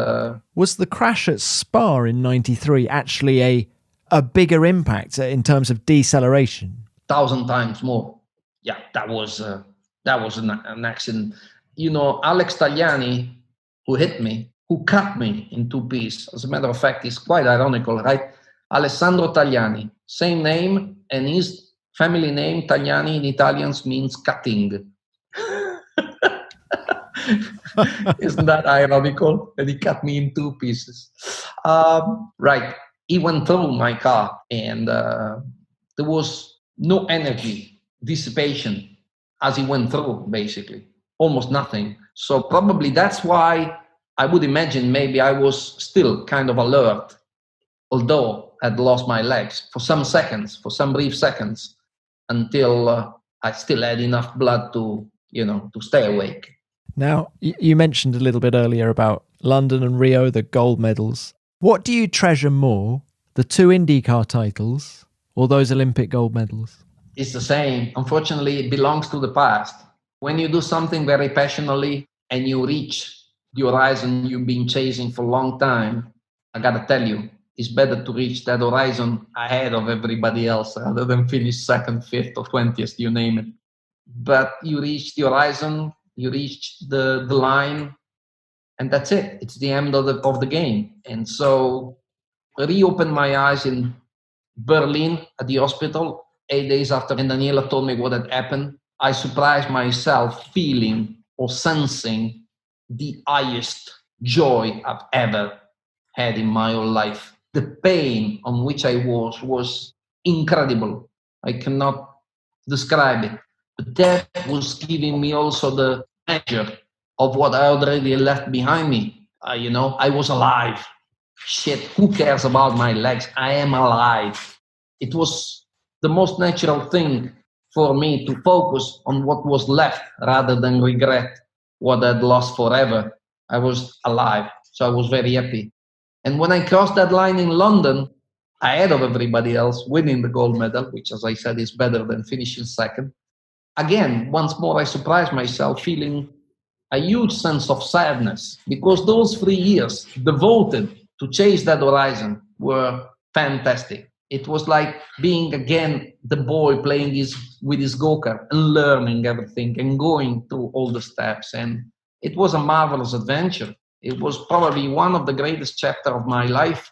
was the crash at Spa in '93 actually a bigger impact in terms of deceleration? 1,000 times more. Yeah, that was an accident. You know, Alex Tagliani, who hit me, who cut me in 2 pieces. As a matter of fact, it's quite ironical, right? Alessandro Tagliani, same name, and his family name, Tagliani in Italian, means cutting. Isn't that ironical? And he cut me in 2 pieces. Right. He went through my car, and there was no energy dissipation as he went through, basically. Almost nothing. So probably that's why I would imagine maybe I was still kind of alert, although I'd lost my legs for some seconds, for some brief seconds, until I still had enough blood to stay awake. Now, you mentioned a little bit earlier about London and Rio, the gold medals. What do you treasure more, the 2 IndyCar titles or those Olympic gold medals? It's the same. Unfortunately, it belongs to the past. When you do something very passionately and you reach the horizon you've been chasing for a long time, I got to tell you, it's better to reach that horizon ahead of everybody else rather than finish 2nd, 5th, or 20th, you name it. But you reach the horizon, you reach the line, and that's it. It's the end of the game. And so I reopened my eyes in Berlin at the hospital 8 days after Daniela told me what had happened. I surprised myself feeling or sensing the highest joy I've ever had in my whole life. The pain on which I was incredible. I cannot describe it. But that was giving me also the measure of what I already left behind me. I was alive. Shit, who cares about my legs? I am alive. It was the most natural thing for me to focus on what was left rather than regret what I'd lost forever. I was alive, so I was very happy. And when I crossed that line in London, ahead of everybody else, winning the gold medal, which, as I said, is better than finishing second, again, once more, I surprised myself feeling a huge sense of sadness, because those 3 years devoted to chase that horizon were fantastic. It was like being again the boy playing with his go-kart and learning everything and going through all the steps. And it was a marvelous adventure. It was probably one of the greatest chapters of my life.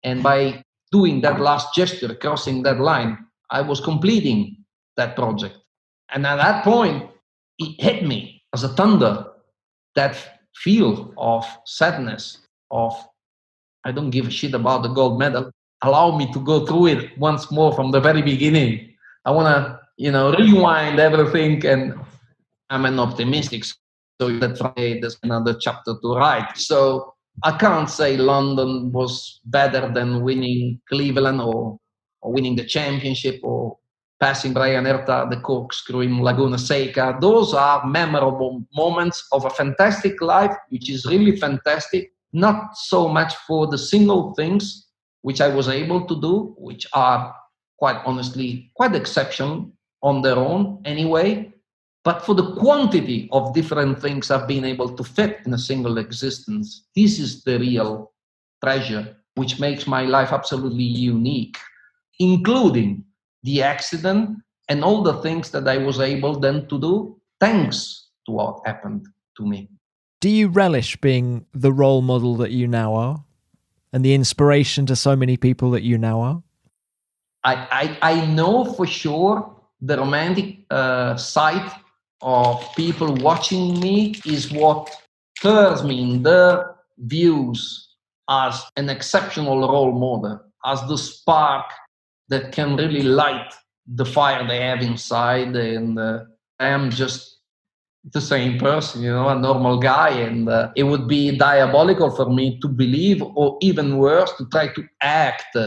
And by doing that last gesture, crossing that line, I was completing that project. And at that point, it hit me as a thunder, that feel of sadness, of I don't give a shit about the gold medal. Allow me to go through it once more from the very beginning. I want to, rewind everything, and I'm an optimistic, so that's why there's another chapter to write. So I can't say London was better than winning Cleveland or winning the championship or passing Brian Herta, the corkscrew in Laguna Seca. Those are memorable moments of a fantastic life, which is really fantastic. Not so much for the single things which I was able to do, which are quite honestly quite exceptional on their own anyway, but for the quantity of different things I've been able to fit in a single existence. This is the real treasure, which makes my life absolutely unique, including the accident and all the things that I was able then to do thanks to what happened to me. Do you relish being the role model that you now are and the inspiration to so many people that you now are? I know for sure the romantic side of people watching me is what turns me in their views as an exceptional role model, as the spark that can really light the fire they have inside. And I am just the same person, a normal guy. And it would be diabolical for me to believe, or even worse, to try to act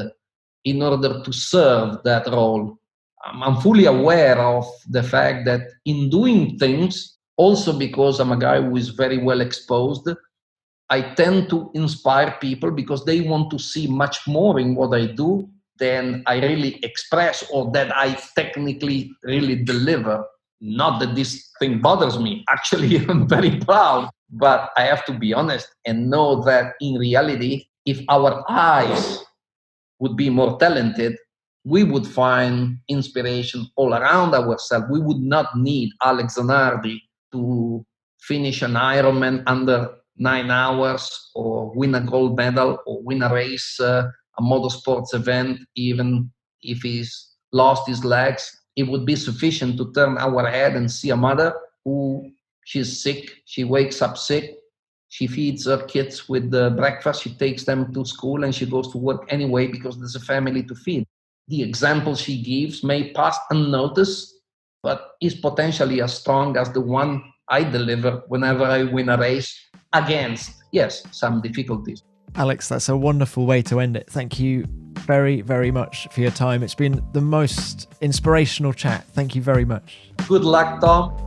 in order to serve that role. I'm fully aware of the fact that in doing things, also because I'm a guy who is very well exposed, I tend to inspire people because they want to see much more in what I do than I really express or that I technically really deliver. Not that this thing bothers me. Actually, I'm very proud. But I have to be honest and know that in reality, if our eyes would be more talented, we would find inspiration all around ourselves. We would not need Alex Zanardi to finish an Ironman under 9 hours or win a gold medal or win a race, a motorsports event, even if he's lost his legs. It would be sufficient to turn our head and see a mother who she's sick. She wakes up sick. She feeds her kids with the breakfast. She takes them to school and she goes to work anyway because there's a family to feed. The example she gives may pass unnoticed, but is potentially as strong as the one I deliver whenever I win a race against, yes, some difficulties. Alex, that's a wonderful way to end it. Thank you very, very much for your time. It's been the most inspirational chat. Thank you very much. Good luck, Tom.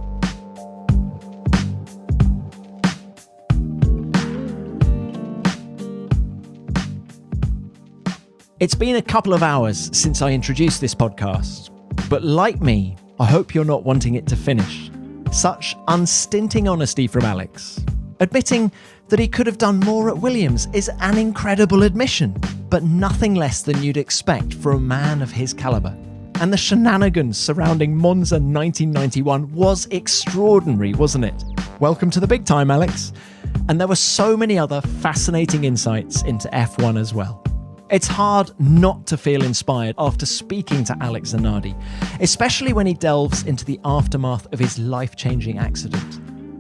It's been a couple of hours since I introduced this podcast, but like me, I hope you're not wanting it to finish. Such unstinting honesty from Alex. Admitting that he could have done more at Williams is an incredible admission, but nothing less than you'd expect for a man of his caliber. And the shenanigans surrounding Monza 1991 was extraordinary, wasn't it? Welcome to the big time, Alex. And there were so many other fascinating insights into F1 as well. It's hard not to feel inspired after speaking to Alex Zanardi, especially when he delves into the aftermath of his life-changing accident.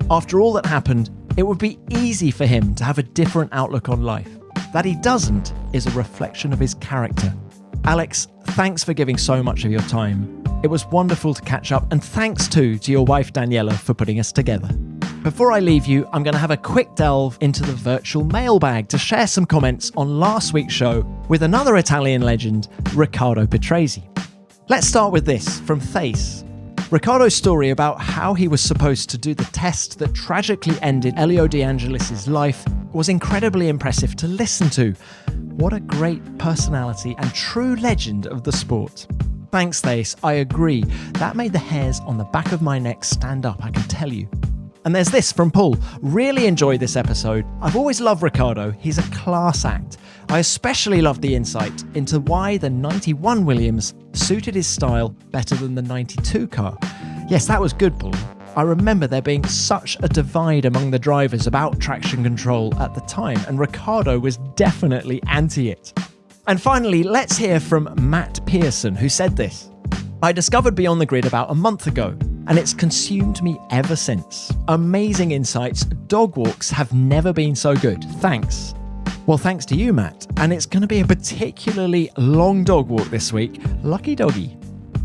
After all that happened, it would be easy for him to have a different outlook on life. That he doesn't is a reflection of his character. Alex, thanks for giving so much of your time. It was wonderful to catch up, and thanks too to your wife Daniela for putting us together. Before I leave you, I'm going to have a quick delve into the virtual mailbag to share some comments on last week's show with another Italian legend, Riccardo Patrese. Let's start with this from Thace. Riccardo's story about how he was supposed to do the test that tragically ended Elio De Angelis' life was incredibly impressive to listen to. What a great personality and true legend of the sport. Thanks, Thace. I agree. That made the hairs on the back of my neck stand up, I can tell you. And there's this from Paul. Really enjoyed this episode. I've always loved Riccardo. He's a class act. I especially loved the insight into why the 91 Williams suited his style better than the 92 car. Yes, that was good, Paul. I remember there being such a divide among the drivers about traction control at the time, and Riccardo was definitely anti it. And finally, let's hear from Matt Pearson, who said this. I discovered Beyond the Grid about a month ago, and it's consumed me ever since. Amazing insights. Dog walks have never been so good. Thanks. Well, thanks to you, Matt. And it's going to be a particularly long dog walk this week. Lucky doggy.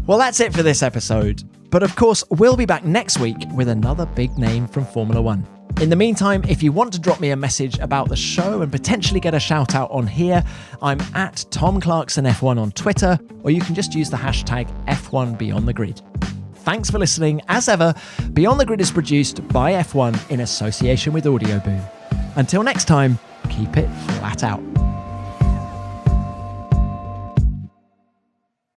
Well, that's it for this episode. But of course, we'll be back next week with another big name from Formula One. In the meantime, if you want to drop me a message about the show and potentially get a shout out on here, I'm at Tom Clarkson F1 on Twitter, or you can just use the hashtag F1BeyondTheGrid. Thanks for listening. As ever, Beyond the Grid is produced by F1 in association with Audioboom. Until next time, keep it flat out.